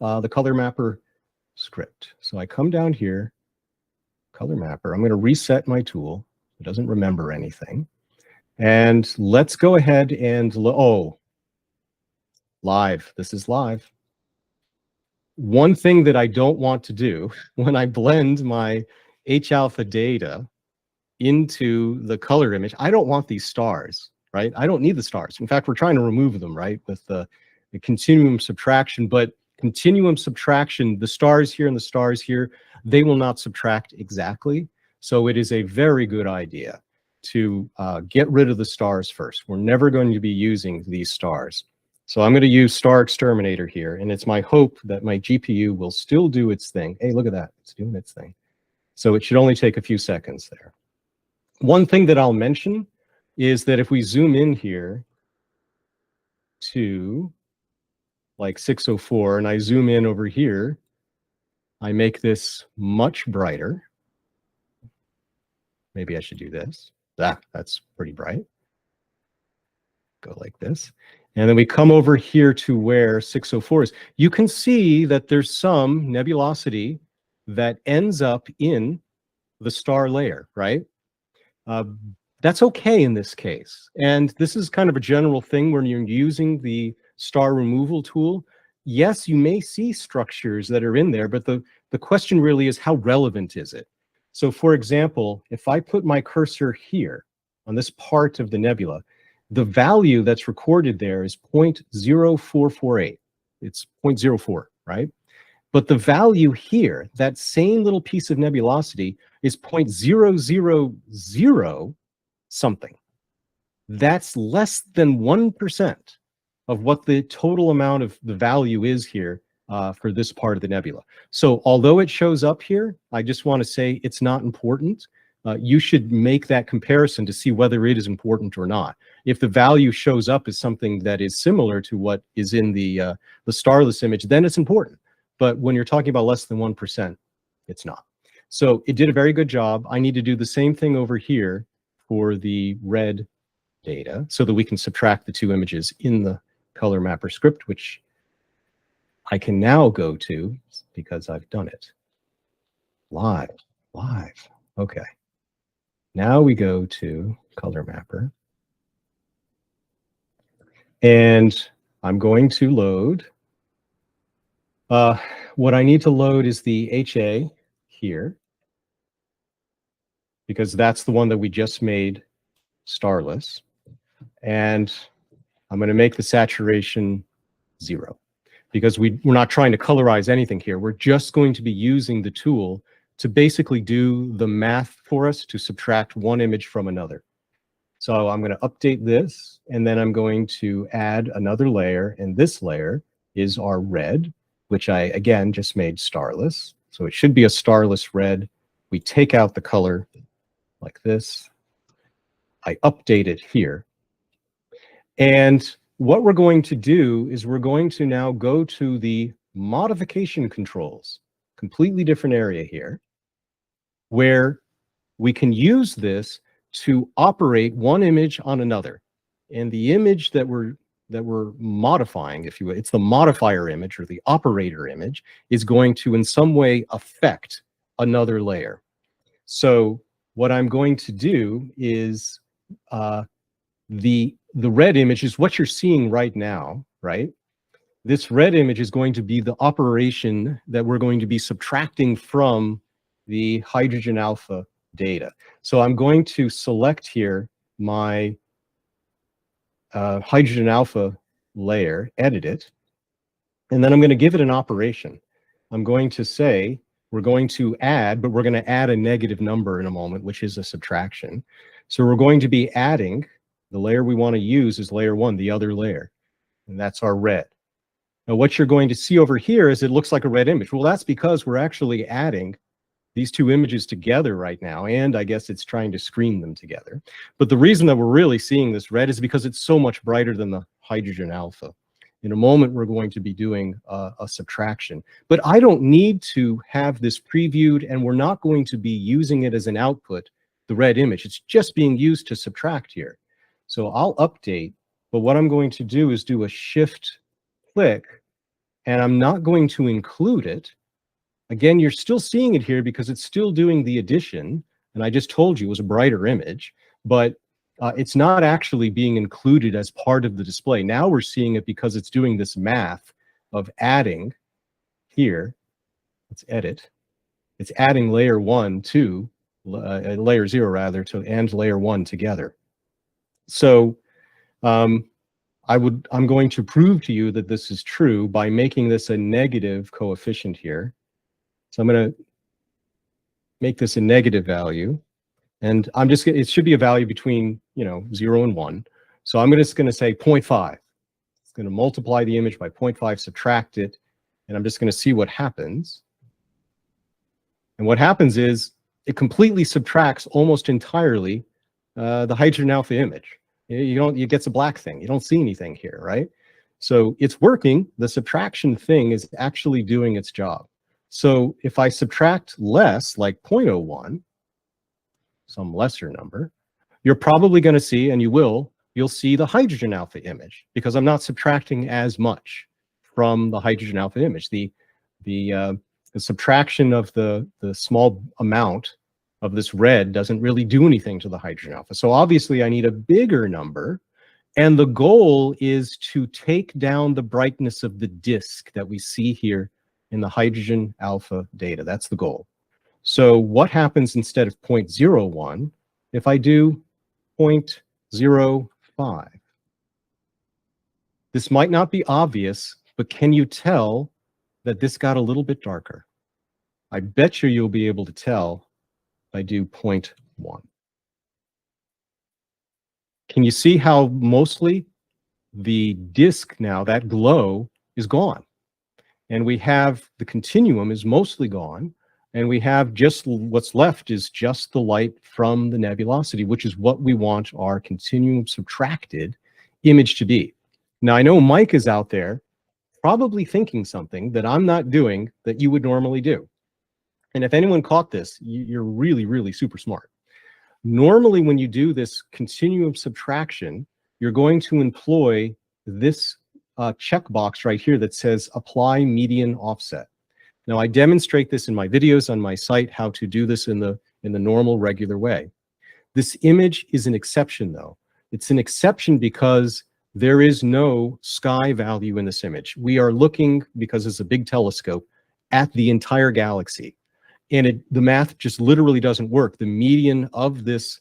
the Color Mapper script. So I come down here, Color Mapper. I'm going to reset my tool. It doesn't remember anything. And let's go ahead and, live. This is live. One thing that I don't want to do when I blend my H alpha data into the color image, I don't want these stars right? I don't need the stars. In fact, we're trying to remove them, right, with the continuum subtraction. But continuum subtraction, the stars here and the stars here, they will not subtract exactly. So it is a very good idea to get rid of the stars first. We're never going to be using these stars. So I'm going to use Star Exterminator here, and it's my hope that my GPU will still do its thing. Hey, look at that. It's doing its thing. So it should only take a few seconds there. One thing that I'll mention is that if we zoom in here to like 604, and I zoom in over here, I make this much brighter. Maybe I should do this. That's pretty bright. Go like this. And then we come over here to where 604 is. You can see that there's some nebulosity that ends up in the star layer, right? That's okay in this case. And this is kind of a general thing when you're using the star removal tool. Yes, you may see structures that are in there, but the question really is, how relevant is it? So for example, if I put my cursor here on this part of the nebula, the value that's recorded there is 0.0448. It's 0.04, right? But the value here, that same little piece of nebulosity, is 0.000 something. That's less than 1% of what the total amount of the value is here for this part of the nebula. So although it shows up here, I just want to say it's not important. You should make that comparison to see whether it is important or not. If the value shows up as something that is similar to what is in the starless image, then it's important. But when you're talking about less than 1%, it's not. So it did a very good job. I need to do the same thing over here for the red data so that we can subtract the two images in the color mapper script, which I can now go to because I've done it live. Okay. Now we go to color mapper. And I'm going to load. What I need to load is the HA here, because that's the one that we just made starless. And I'm going to make the saturation 0, because we're not trying to colorize anything here. We're just going to be using the tool to basically do the math for us to subtract one image from another. So I'm going to update this, and then I'm going to add another layer, and this layer is our red, which I, again, just made starless. So it should be a starless red. We take out the color like this. I update it here. And what we're going to do is we're going to now go to the modification controls, completely different area here, where we can use this to operate one image on another. And the image that we're modifying, if you will, it's the modifier image or the operator image, is going to in some way affect another layer. So what I'm going to do is the red image is what you're seeing right now, right? This red image is going to be the operation that we're going to be subtracting from the hydrogen alpha data. So I'm going to select here my hydrogen alpha layer, edit it, and then I'm going to give it an operation. I'm going to say we're going to add, but we're going to add a negative number in a moment, which is a subtraction. So we're going to be adding, the layer we want to use is layer 1, the other layer, and that's our red. Now what you're going to see over here is it looks like a red image. Well, that's because we're actually adding these two images together right now, and I guess it's trying to screen them together. But the reason that we're really seeing this red is because it's so much brighter than the hydrogen alpha. In a moment, we're going to be doing a subtraction. But I don't need to have this previewed, and we're not going to be using it as an output, the red image. It's just being used to subtract here. So I'll update, but what I'm going to do is do a shift click, and I'm not going to include it. Again, you're still seeing it here because it's still doing the addition, and I just told you it was a brighter image, but it's not actually being included as part of the display. Now we're seeing it because it's doing this math of adding here. Let's edit. It's adding layer 1 to layer 0 rather to and layer 1 together. So I'm going to prove to you that this is true by making this a negative coefficient here. So I'm going to make this a negative value, and it should be a value between, 0 and 1. So I'm just going to say 0.5. It's going to multiply the image by 0.5, subtract it, and I'm just going to see what happens. And what happens is it completely subtracts almost entirely the hydrogen alpha image. It gets a black thing. You don't see anything here, right? So it's working. The subtraction thing is actually doing its job. So if I subtract less, like 0.01, some lesser number, you're probably going to see, and you'll see the hydrogen alpha image, because I'm not subtracting as much from the hydrogen alpha image. The subtraction of the small amount of this red doesn't really do anything to the hydrogen alpha. So obviously I need a bigger number, and the goal is to take down the brightness of the disk that we see here in the hydrogen alpha data. That's the goal. So what happens instead of 0.01 if I do 0.05? This might not be obvious, but can you tell that this got a little bit darker? I bet you'll be able to tell if I do 0.1. Can you see how mostly the disk now, that glow, is gone? And we have the continuum is mostly gone, and we have just what's left is just the light from the nebulosity, which is what we want our continuum subtracted image to be. Now, I know Mike is out there probably thinking something that I'm not doing that you would normally do. And if anyone caught this, you're really, really super smart. Normally, when you do this continuum subtraction, you're going to employ this checkbox right here that says apply median offset. Now, I demonstrate this in my videos on my site, how to do this in the normal, regular way. This image is an exception, though. It's an exception because there is no sky value in this image. We are looking, because it's a big telescope, at the entire galaxy. And the math just literally doesn't work. The median of this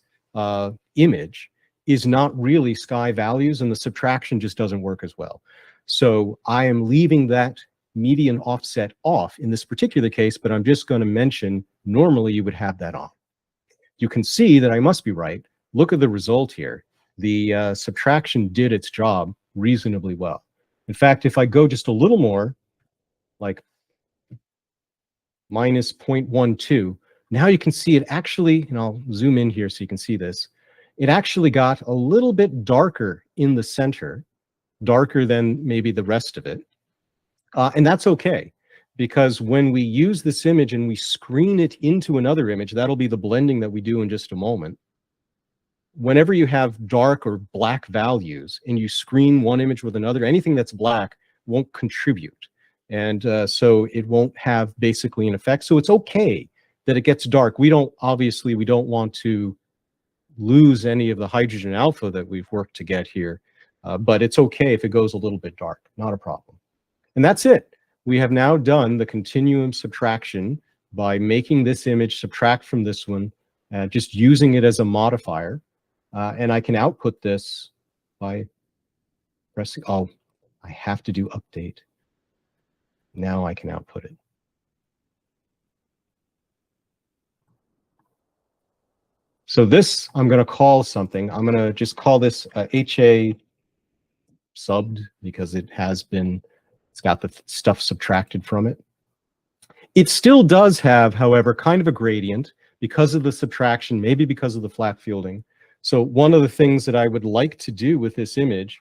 image is not really sky values, and the subtraction just doesn't work as well. So I am leaving that median offset off in this particular case, but I'm just going to mention normally you would have that on. You can see that I must be right. Look at the result here. The subtraction did its job reasonably well. In fact, if I go just a little more, like minus 0.12, now you can see it actually, and I'll zoom in here so you can see this, it actually got a little bit darker in the center, darker than maybe the rest of it. And that's okay, because when we use this image and we screen it into another image, that'll be the blending that we do in just a moment. Whenever you have dark or black values and you screen one image with another, anything that's black won't contribute. And so it won't have basically an effect. So it's okay that it gets dark. We don't want to lose any of the hydrogen alpha that we've worked to get here. But it's okay if it goes a little bit dark, not a problem. And that's it. We have now done the continuum subtraction by making this image subtract from this one, just using it as a modifier. And I can output this by pressing, oh, I have to do update. Now I can output it. So this, I'm going to call something. I'm going to just call this HA subbed, because it's got the stuff subtracted from it. It still does have, however, kind of a gradient because of the subtraction, maybe because of the flat fielding. So one of the things that I would like to do with this image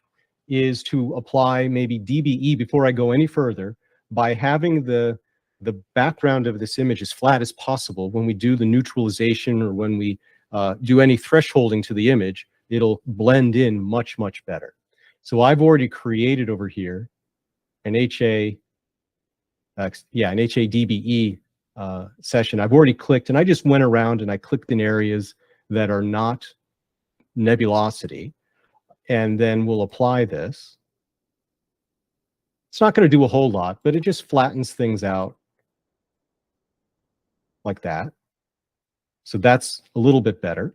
is to apply maybe DBE before I go any further, by having the background of this image as flat as possible. When we do the neutralization or when we do any thresholding to the image, it'll blend in much, much better. So I've already created over here an HADBE session. I've already clicked, and I just went around and I clicked in areas that are not nebulosity, and then we'll apply this. It's not going to do a whole lot, but it just flattens things out like that. So that's a little bit better.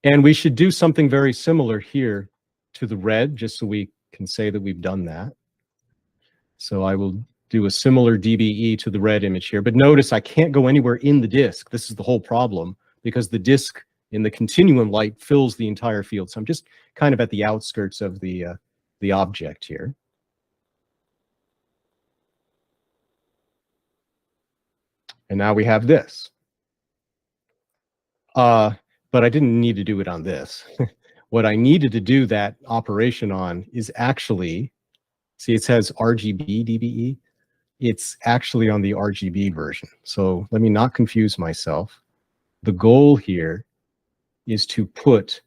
And we should do something very similar here to the red, just so we can say that we've done that. So I will do a similar DBE to the red image here, but notice I can't go anywhere in the disk. This is the whole problem, because the disk in the continuum light fills the entire field. So I'm just kind of at the outskirts of the object here. And now we have this. But I didn't need to do it on this. What I needed to do that operation on is actually, see, it says RGB DBE. It's actually on the RGB version. So let me not confuse myself. The goal here is to put,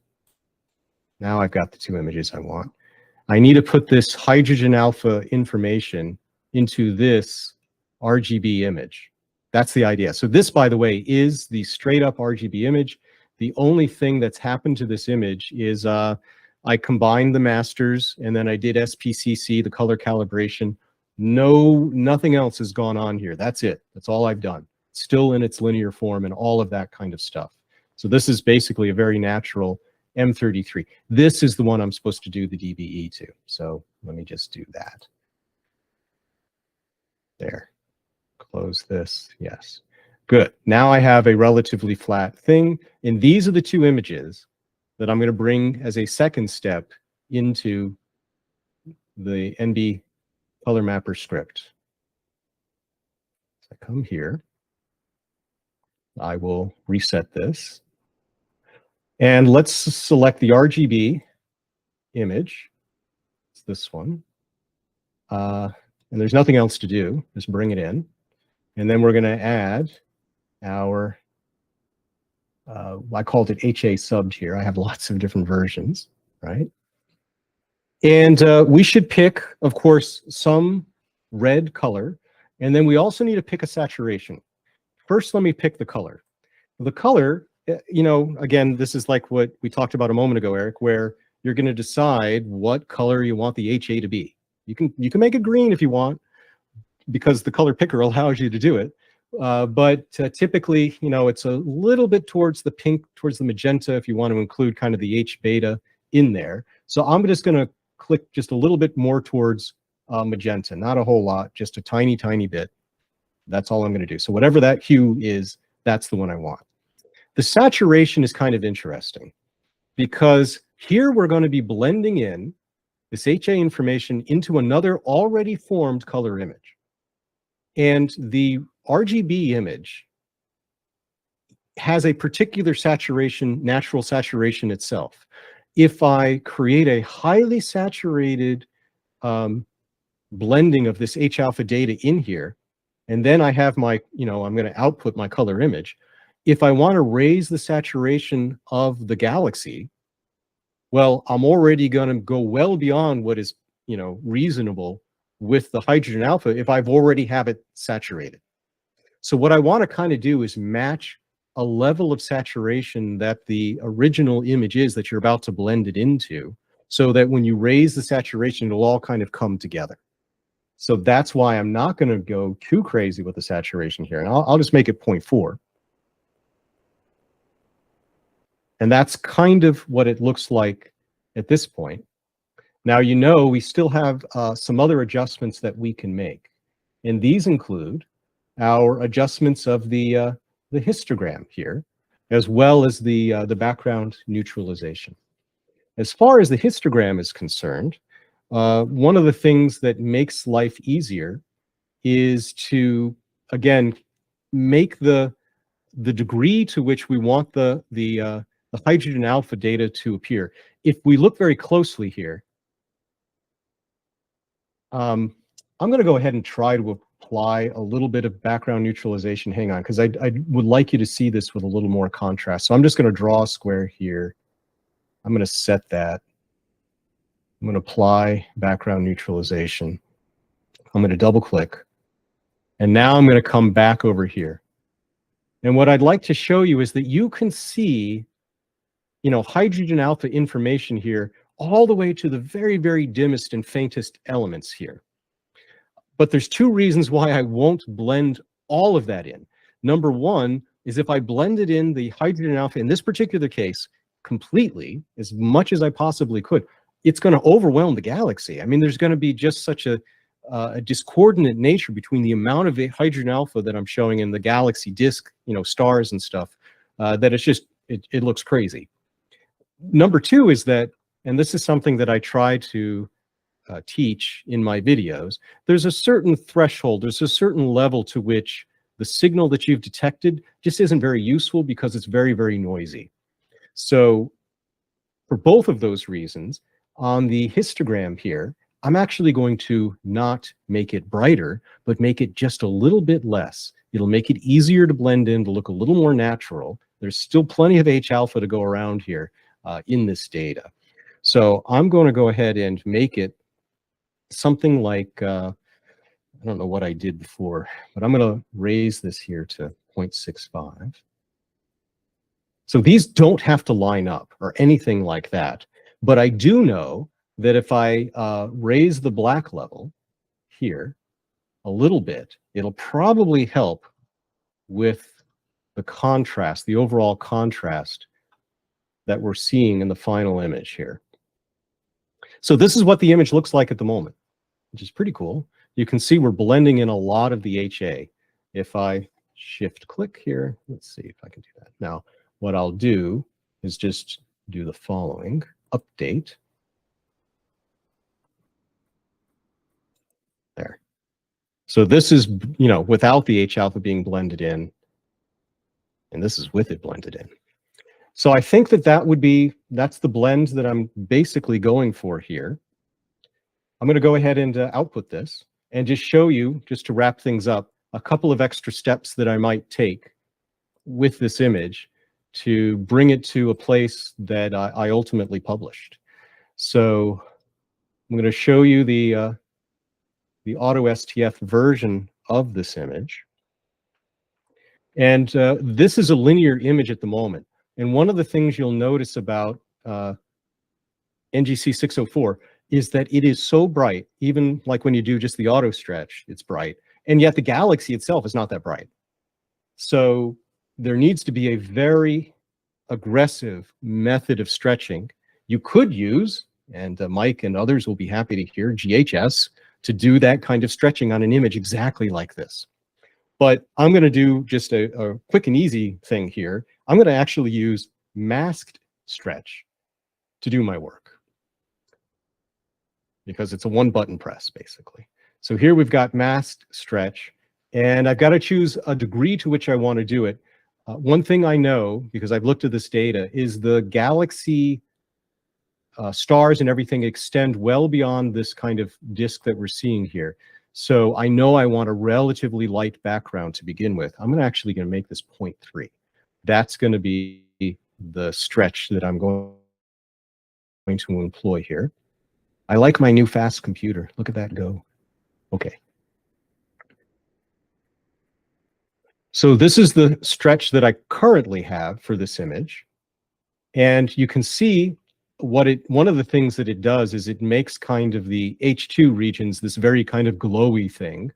now I've got the two images I want. I need to put this hydrogen alpha information into this RGB image. That's the idea. So this, by the way, is the straight up RGB image. The only thing that's happened to this image is I combined the masters, and then I did SPCC, the color calibration. Nothing else has gone on here. That's it. That's all I've done. Still in its linear form and all of that kind of stuff. So this is basically a very natural M33. This is the one I'm supposed to do the DBE to. So let me just do that. There. Close this. Yes. Good. Now I have a relatively flat thing. And these are the two images that I'm going to bring as a second step into the NB color mapper script. So I come here. I will reset this. And let's select the RGB image. It's this one. And there's nothing else to do. Just bring it in. And then we're going to add our, I called it HA subbed here. I have lots of different versions, right? And we should pick, of course, some red color. And then we also need to pick a saturation. First, let me pick the color. The color, you know, again, this is like what we talked about a moment ago, Eric, where you're going to decide what color you want the HA to be. You can make it green if you want, because the color picker allows you to do it. But typically, you know, it's a little bit towards the pink, towards the magenta, if you want to include kind of the H beta in there. So I'm just going to click just a little bit more towards magenta, not a whole lot, just a tiny, tiny bit. That's all I'm going to do. So whatever that hue is, that's the one I want. The saturation is kind of interesting, because here we're going to be blending in this HA information into another already formed color image. And the RGB image has a particular saturation, natural saturation itself. If I create a highly saturated blending of this H alpha data in here, and then I have my, you know, I'm going to output my color image. If I want to raise the saturation of the galaxy, well, I'm already going to go well beyond what is, you know, reasonable with the hydrogen alpha if I've already have it saturated. So what I want to kind of do is match a level of saturation that the original image is that you're about to blend it into, so that when you raise the saturation, it'll all kind of come together. So that's why I'm not going to go too crazy with the saturation here. And I'll just make it 0.4. And that's kind of what it looks like at this point. Now, you know, we still have some other adjustments that we can make. And these include our adjustments of the histogram here, as well as the background neutralization. As far as the histogram is concerned, one of the things that makes life easier is to, again, make the degree to which we want the hydrogen alpha data to appear. If we look very closely here, I'm going to go ahead and try to apply a little bit of background neutralization. Hang on, because I would like you to see this with a little more contrast. So I'm just going to draw a square here. I'm going to set that. I'm going to apply background neutralization. I'm going to double click. And now I'm going to come back over here. And what I'd like to show you is that you can see, you know, hydrogen alpha information here all the way to the very, very dimmest and faintest elements here. But there's two reasons why I won't blend all of that in. Number one is if I blended in the hydrogen alpha, in this particular case, completely, as much as I possibly could, it's going to overwhelm the galaxy. I mean, there's going to be just such a discordant nature between the amount of hydrogen alpha that I'm showing in the galaxy disk, stars and stuff, that it's just, it looks crazy. Number two is that, and this is something that I try to teach in my videos, there's a certain threshold, there's a certain level to which the signal that you've detected just isn't very useful because it's very, very noisy. So for both of those reasons, on the histogram here, I'm actually going to not make it brighter, but make it just a little bit less. It'll make it easier to blend in, to look a little more natural. There's still plenty of H alpha to go around here in this data. So I'm going to go ahead and make it something like, I don't know what I did before, but I'm going to raise this here to 0.65. So these don't have to line up or anything like that. But I do know that if I raise the black level here a little bit, it'll probably help with the contrast, the overall contrast that we're seeing in the final image here. So this is what the image looks like at the moment, which is pretty cool. You can see we're blending in a lot of the HA. If I shift click here, let's see if I can do that. Now, what I'll do is just do the following, update. There. So this is, without the H alpha being blended in, and this is with it blended in. So I think that that's the blend that I'm basically going for here. I'm going to go ahead and output this and just show you, just to wrap things up, a couple of extra steps that I might take with this image to bring it to a place that I ultimately published. So I'm going to show you the auto STF version of this image. And this is a linear image at the moment. And one of the things you'll notice about NGC 604 is that it is so bright, even like when you do just the auto stretch, it's bright. And yet the galaxy itself is not that bright. So there needs to be a very aggressive method of stretching. You could use, and Mike and others will be happy to hear, GHS to do that kind of stretching on an image exactly like this. But I'm going to do just a quick and easy thing here. I'm going to actually use masked stretch to do my work, because it's a one button press basically. So here we've got masked stretch, and I've got to choose a degree to which I want to do it. One thing I know, because I've looked at this data, is the galaxy stars and everything extend well beyond this kind of disk that we're seeing here. So I know I want a relatively light background to begin with. I'm actually going to make this 0.3. That's going to be the stretch that I'm going to employ here. I like my new fast computer. Look at that go. Okay. So this is the stretch that I currently have for this image. And you can see one of the things that it does is it makes kind of the H2 regions this very kind of glowy thing.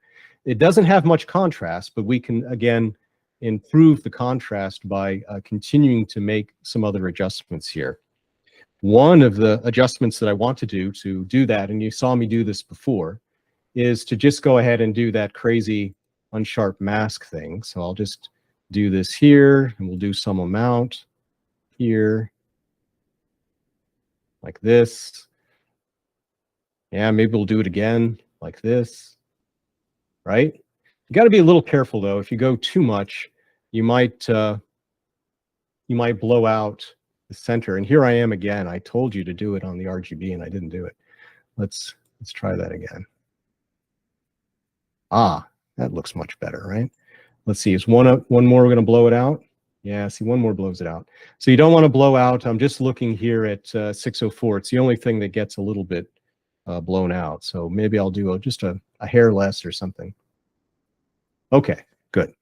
It doesn't have much contrast, but we can, again, improve the contrast by continuing to make some other adjustments here. One of the adjustments that I want to do that, and you saw me do this before, is to just go ahead and do that crazy unsharp mask thing. So I'll just do this here, and we'll do some amount here, like this. Yeah, maybe we'll do it again like this, right? You got to be a little careful though. If you go too much, you might blow out the center. And here I am again. I told you to do it on the RGB and I didn't do it. Let's try that again. Ah, that looks much better, right? Let's see, is one more going to blow it out? Yeah, see, one more blows it out. So you don't want to blow out. I'm just looking here at 604. It's the only thing that gets a little bit blown out. So maybe I'll do just a hair less or something. Okay, good.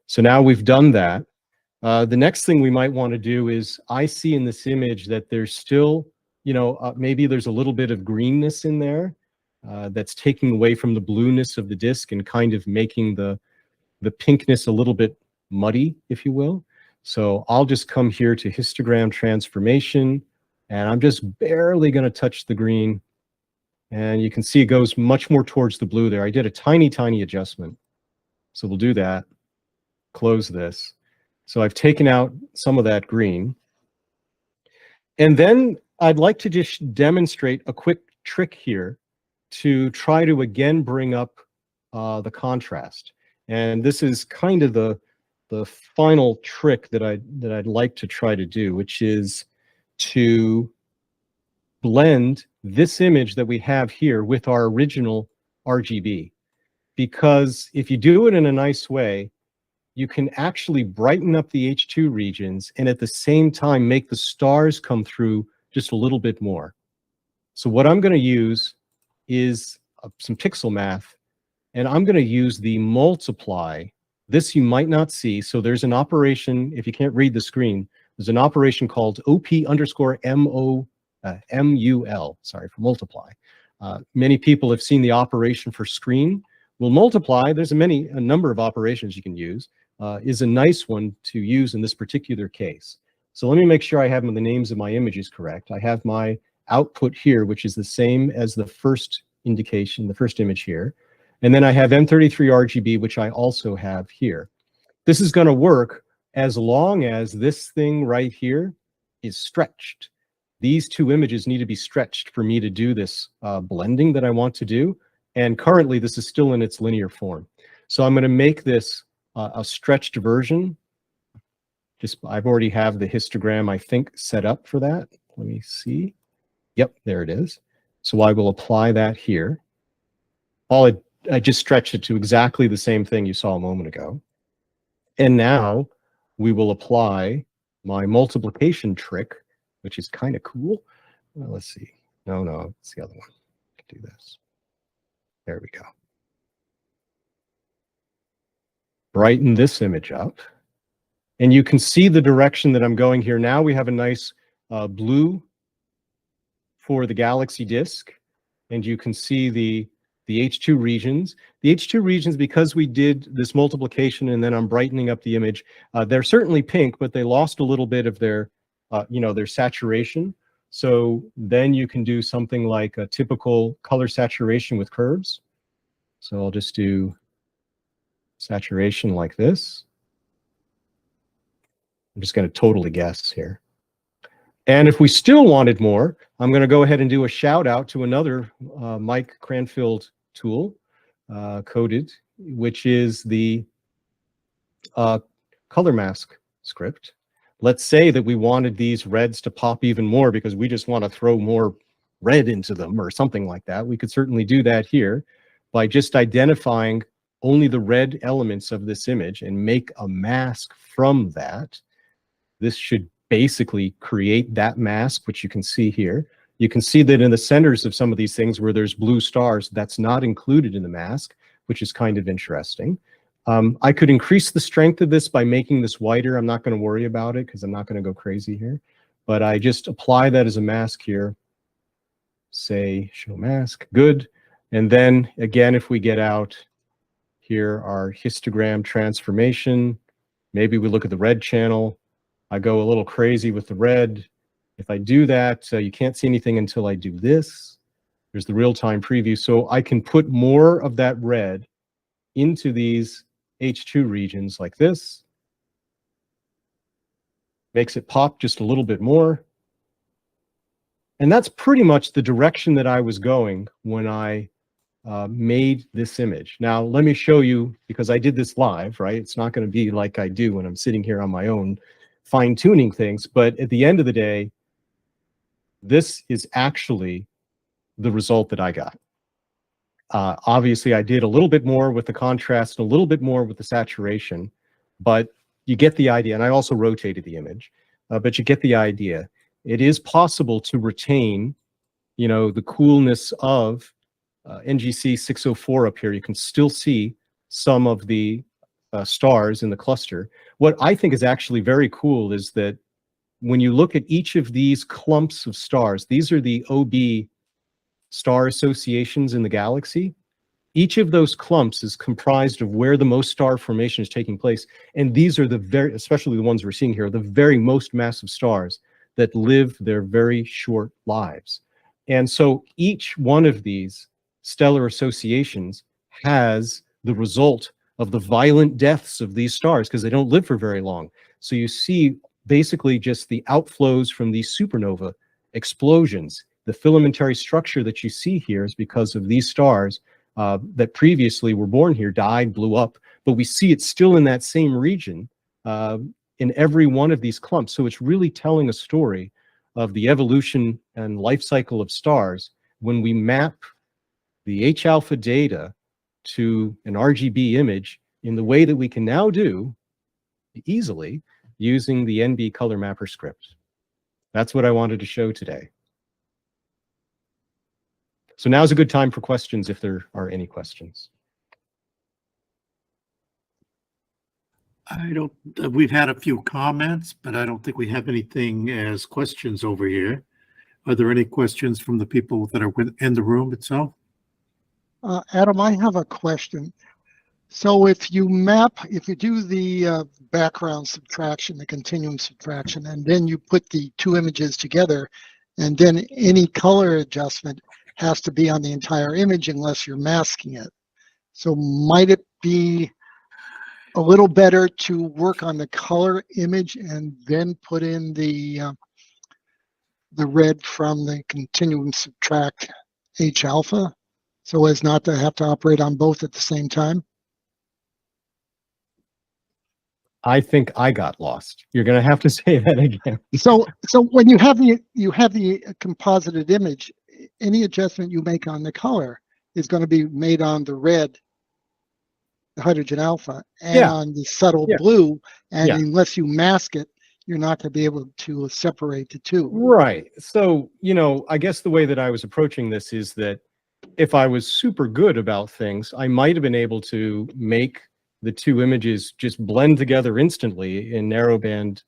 So now we've done that. The next thing we might want to do is, I see in this image that there's still, maybe there's a little bit of greenness in there that's taking away from the blueness of the disc and kind of making the pinkness a little bit muddy, if you will. So I'll just come here to histogram transformation, And I'm just barely going to touch the green. And you can see it goes much more towards the blue there. I did a tiny, tiny adjustment. So we'll do that. Close this. So I've taken out some of that green. And then I'd like to just demonstrate a quick trick here to try to again bring up the contrast. And this is kind of the final trick that I'd like to try to do, which is to blend this image that we have here with our original RGB. Because if you do it in a nice way, you can actually brighten up the H2 regions and at the same time make the stars come through just a little bit more. So what I'm going to use is some pixel math, and I'm going to use the multiply. This you might not see. So there's an operation, if you can't read the screen, there's an operation called OP_MUL, sorry, for multiply. Many people have seen the operation for screen. Well, multiply, there's a number of operations you can use, is a nice one to use in this particular case. So let me make sure I have the names of my images correct. I have my output here, which is the same as the first indication, the first image here. And then I have M33 RGB, which I also have here. This is going to work as long as this thing right here is stretched. These two images need to be stretched for me to do this blending that I want to do. And currently, this is still in its linear form. So I'm going to make this a stretched version. I've already have the histogram, I think, set up for that. Let me see. Yep, there it is. So I will apply that here. I just stretched it to exactly the same thing you saw a moment ago. And now we will apply my multiplication trick, which is kind of cool. Well, let's see. No, it's the other one. Do this. There we go. Brighten this image up. And you can see the direction that I'm going here. Now we have a nice blue for the galaxy disk. And you can see the H2 regions. The H2 regions, because we did this multiplication and then I'm brightening up the image, they're certainly pink, but they lost a little bit of their, their saturation. So then you can do something like a typical color saturation with curves. So I'll just do saturation like this. I'm just going to totally guess here. And if we still wanted more, I'm going to go ahead and do a shout out to another Mike Cranfield tool, coded, which is the color mask script. Let's say that we wanted these reds to pop even more because we just want to throw more red into them or something like that. We could certainly do that here by just identifying only the red elements of this image and make a mask from that. This should basically create that mask, which you can see here. You can see that in the centers of some of these things where there's blue stars, that's not included in the mask, which is kind of interesting. I could increase the strength of this by making this whiter. I'm not going to worry about it because I'm not going to go crazy here. But I just apply that as a mask here. Say show mask, good. And then again, if we get out here, our histogram transformation, maybe we look at the red channel. I go a little crazy with the red. If I do that, you can't see anything until I do this. There's the real-time preview. So I can put more of that red into these H2 regions like this. Makes it pop just a little bit more. And that's pretty much the direction that I was going when I made this image. Now, let me show you, because I did this live, right? It's not going to be like I do when I'm sitting here on my own fine-tuning things. But at the end of the day, this is actually the result that I got. Obviously, I did a little bit more with the contrast, a little bit more with the saturation, but you get the idea. And I also rotated the image, but you get the idea. It is possible to retain, the coolness of NGC 604 up here. You can still see some of the stars in the cluster. What I think is actually very cool is that when you look at each of these clumps of stars, these are the OB star associations in the galaxy. Each of those clumps is comprised of where the most star formation is taking place. And these are especially the ones we're seeing here, the very most massive stars that live their very short lives. And so each one of these stellar associations has the result of the violent deaths of these stars because they don't live for very long. So you see basically just the outflows from these supernova explosions. The filamentary structure that you see here is because of these stars that previously were born here, died, blew up, but we see it still in that same region in every one of these clumps. So it's really telling a story of the evolution and life cycle of stars when we map the H-alpha data to an RGB image in the way that we can now do easily using the NB color mapper script. That's what I wanted to show today. So now's a good time for questions if there are any questions. We've had a few comments, but I don't think we have anything as questions over here. Are there any questions from the people that are in the room itself? Adam, I have a question. So if you do the background subtraction, the continuum subtraction, and then you put the two images together, and then any color adjustment has to be on the entire image unless you're masking it. So might it be a little better to work on the color image and then put in the red from the continuum subtract H-alpha so as not to have to operate on both at the same time? I think I got lost. You're going to have to say that again. So when you have the composited image, any adjustment you make on the color is going to be made on the red, the hydrogen alpha, and on the subtle blue. And unless you mask it, you're not going to be able to separate the two. Right. So, I guess the way that I was approaching this is that if I was super good about things, I might have been able to make the two images just blend together instantly in narrowband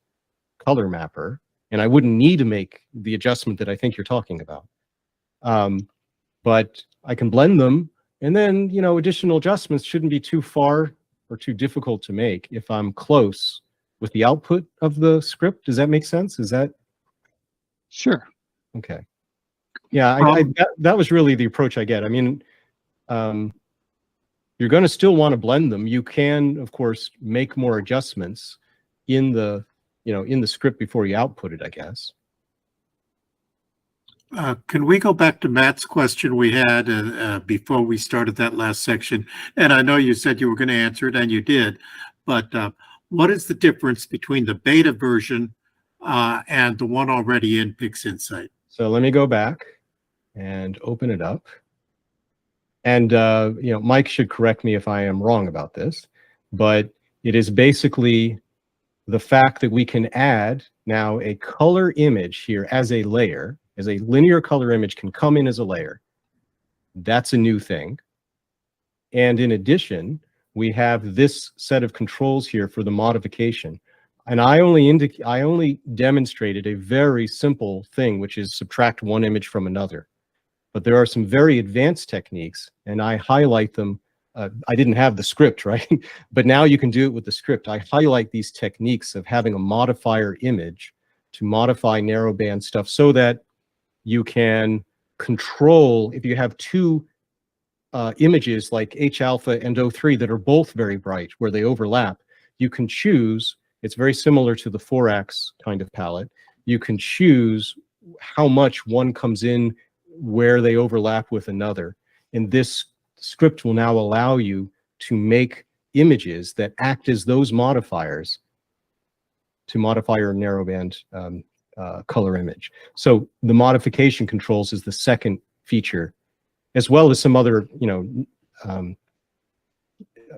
color mapper, and I wouldn't need to make the adjustment that I think you're talking about. But I can blend them, and then, additional adjustments shouldn't be too far or too difficult to make if I'm close with the output of the script. Does that make sense? Is that? Sure. Okay. Yeah, that was really the approach I get. I mean, you're going to still want to blend them. You can, of course, make more adjustments in the, in the script before you output it, I guess. Can we go back to Matt's question we had before we started that last section? And I know you said you were going to answer it, and you did. But what is the difference between the beta version and the one already in PixInsight? So let me go back and open it up. And, Mike should correct me if I am wrong about this, but it is basically the fact that we can add now a color image here as a layer, as a linear color image can come in as a layer. That's a new thing. And in addition, we have this set of controls here for the modification. And I only demonstrated a very simple thing, which is subtract one image from another. But there are some very advanced techniques, and I highlight them. I didn't have the script, right? But now you can do it with the script. I highlight these techniques of having a modifier image to modify narrowband stuff so that you can control, if you have two images like H-alpha and O3 that are both very bright, where they overlap, you can choose, it's very similar to the 4-ax kind of palette, you can choose how much one comes in where they overlap with another. And this script will now allow you to make images that act as those modifiers to modify your narrowband color image. So the modification controls is the second feature, as well as some other,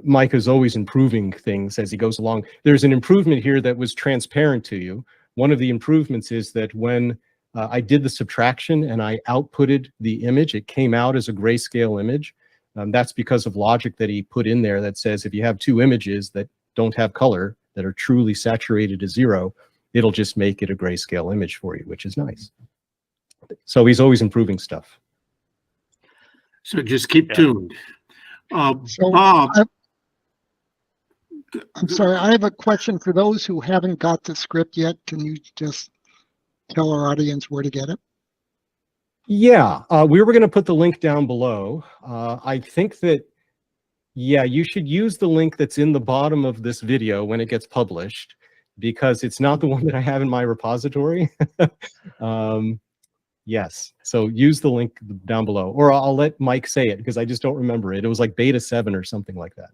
Mike is always improving things as he goes along. There's an improvement here that was transparent to you. One of the improvements is that when I did the subtraction and I outputted the image, it came out as a grayscale image. That's because of logic that he put in there that says if you have two images that don't have color, that are truly saturated to 0, it'll just make it a grayscale image for you, which is nice. So he's always improving stuff. So just keep tuned. So Bob. I'm sorry, I have a question for those who haven't got the script yet. Can you just tell our audience where to get it? Yeah, we were going to put the link down below. I think that, yeah, you should use the link that's in the bottom of this video when it gets published, because it's not the one that I have in my repository. Yes, so use the link down below, or I'll let Mike say it because I just don't remember it. It was like beta 7 or something like that.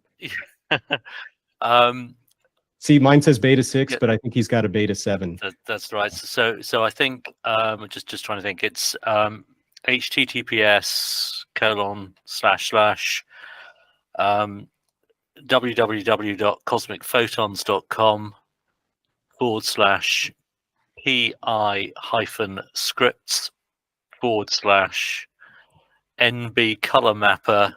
See, mine says beta 6, yeah, but I think he's got a beta 7. That's right. So I think just trying to think. It's https:// www.cosmicphotons.com/pi-scripts/NB color mapper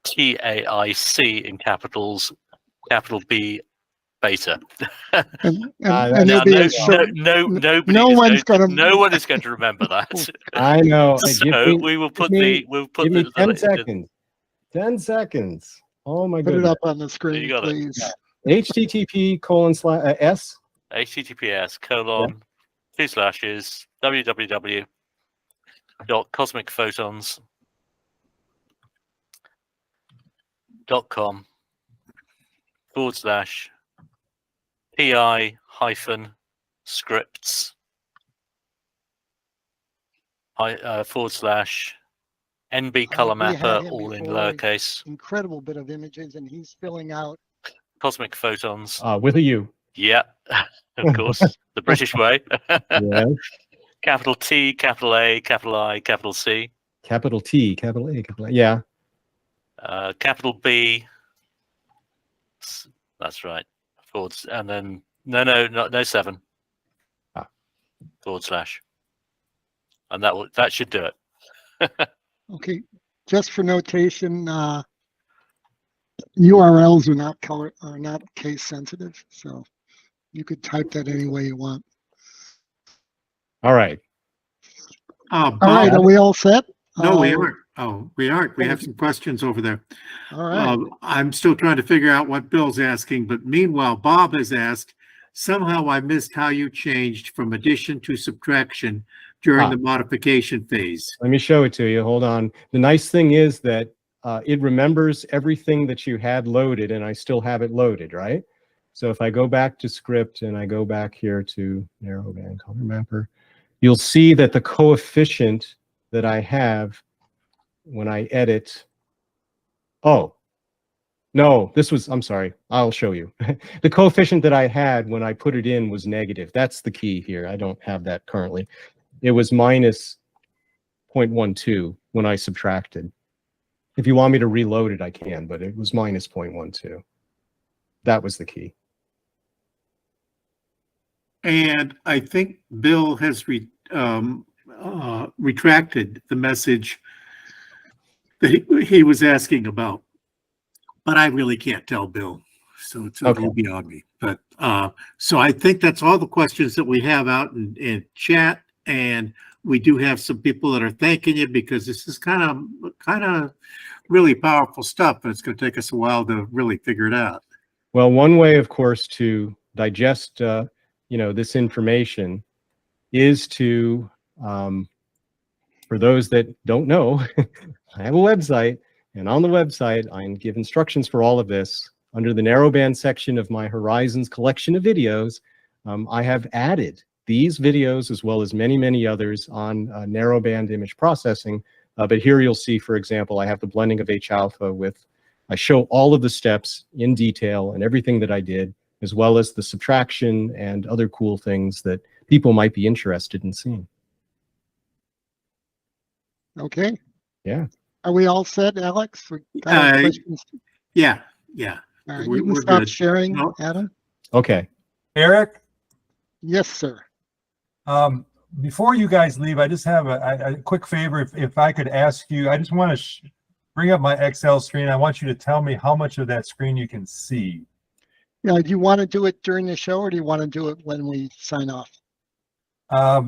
TAIC in capitals, capital B beta. And Now, there'll be a short, no one is going to remember that. I know. So we will put give me 10 the seconds. 10 seconds. Oh my put it goodness. up on the screen, You got it. please. http://s www.cosmicphotons.com/pi-scripts/NB color We had mapper, him all in before. lowercase. Incredible bit of images, and he's filling out. Cosmic Photons. with a U. Yeah, of course, the British way. Yeah. Capital T, capital A, capital I, capital C. Capital T, capital A, capital A. Yeah. Capital B. That's right. Forwards, and then no 7. // and that should do it. Okay, just for notation, URLs are not case sensitive, so you could type that any way you want. All right. All right, are we all set? No, we aren't. Oh, we aren't. We have some questions over there. All right. I'm still trying to figure out what Bill's asking, but meanwhile, Bob has asked, somehow I missed how you changed from addition to subtraction during the modification phase. Let me show it to you. Hold on. The nice thing is that it remembers everything that you had loaded, and I still have it loaded, right? So if I go back to script and I go back here to narrowband color mapper, you'll see that the coefficient that I have when I edit, oh, no, I'm sorry, I'll show you. The coefficient that I had when I put it in was negative. That's the key here. I don't have that currently. It was minus 0.12 when I subtracted. If you want me to reload it, I can, but it was minus 0.12. That was the key. And I think Bill has retracted the message that he was asking about, but I really can't tell Bill, so it's a little beyond me. But so I think that's all the questions that we have out in chat, and we do have some people that are thanking you because this is kind of really powerful stuff, and it's going to take us a while to really figure it out. Well, one way, of course, to digest this information is to, for those that don't know, I have a website, and on the website, I give instructions for all of this. Under the narrowband section of my Horizons collection of videos, I have added these videos as well as many, many others on narrowband image processing. But here you'll see, for example, I have the blending of H-alpha with, I show all of the steps in detail and everything that I did, as well as the subtraction and other cool things that people might be interested in seeing. Okay. Yeah. Are we all set, Alex? We got any questions? Yeah. All right, you can stop sharing, Adam. Okay. Eric? Yes, sir. Before you guys leave, I just have a quick favor. If I could ask you, I just want to bring up my Excel screen. I want you to tell me how much of that screen you can see. Yeah, do you want to do it during the show, or do you want to do it when we sign off? Are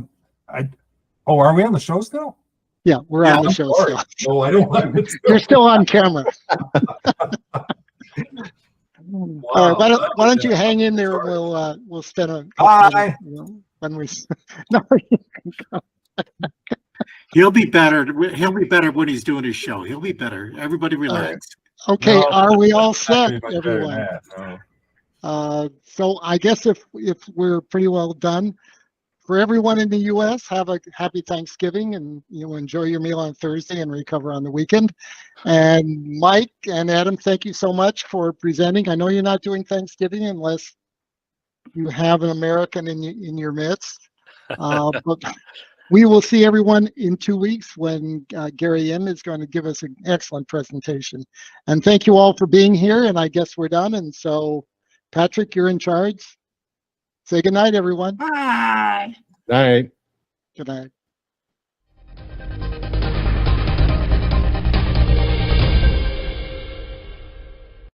we on the show still? Yeah, we're on the show still. Oh, I don't want to. You're still on camera. All right, why don't you hang in there? We'll spend a couple Bye. minutes, when we. No, He'll be better. He'll be better when he's doing his show. He'll be better. Everybody relax. okay, No, are we all not set, pretty much better than everyone? that, no. So I guess if we're pretty well done, for everyone in the U.S., have a happy Thanksgiving, and enjoy your meal on Thursday and recover on the weekend. And Mike and Adam, thank you so much for presenting. I know you're not doing Thanksgiving unless you have an American in your midst, but we will see everyone in 2 weeks when Gary M is going to give us an excellent presentation. And thank you all for being here. And I guess we're done. And so, Patrick, you're in charge. Say good night, everyone. Bye. All right. Good night.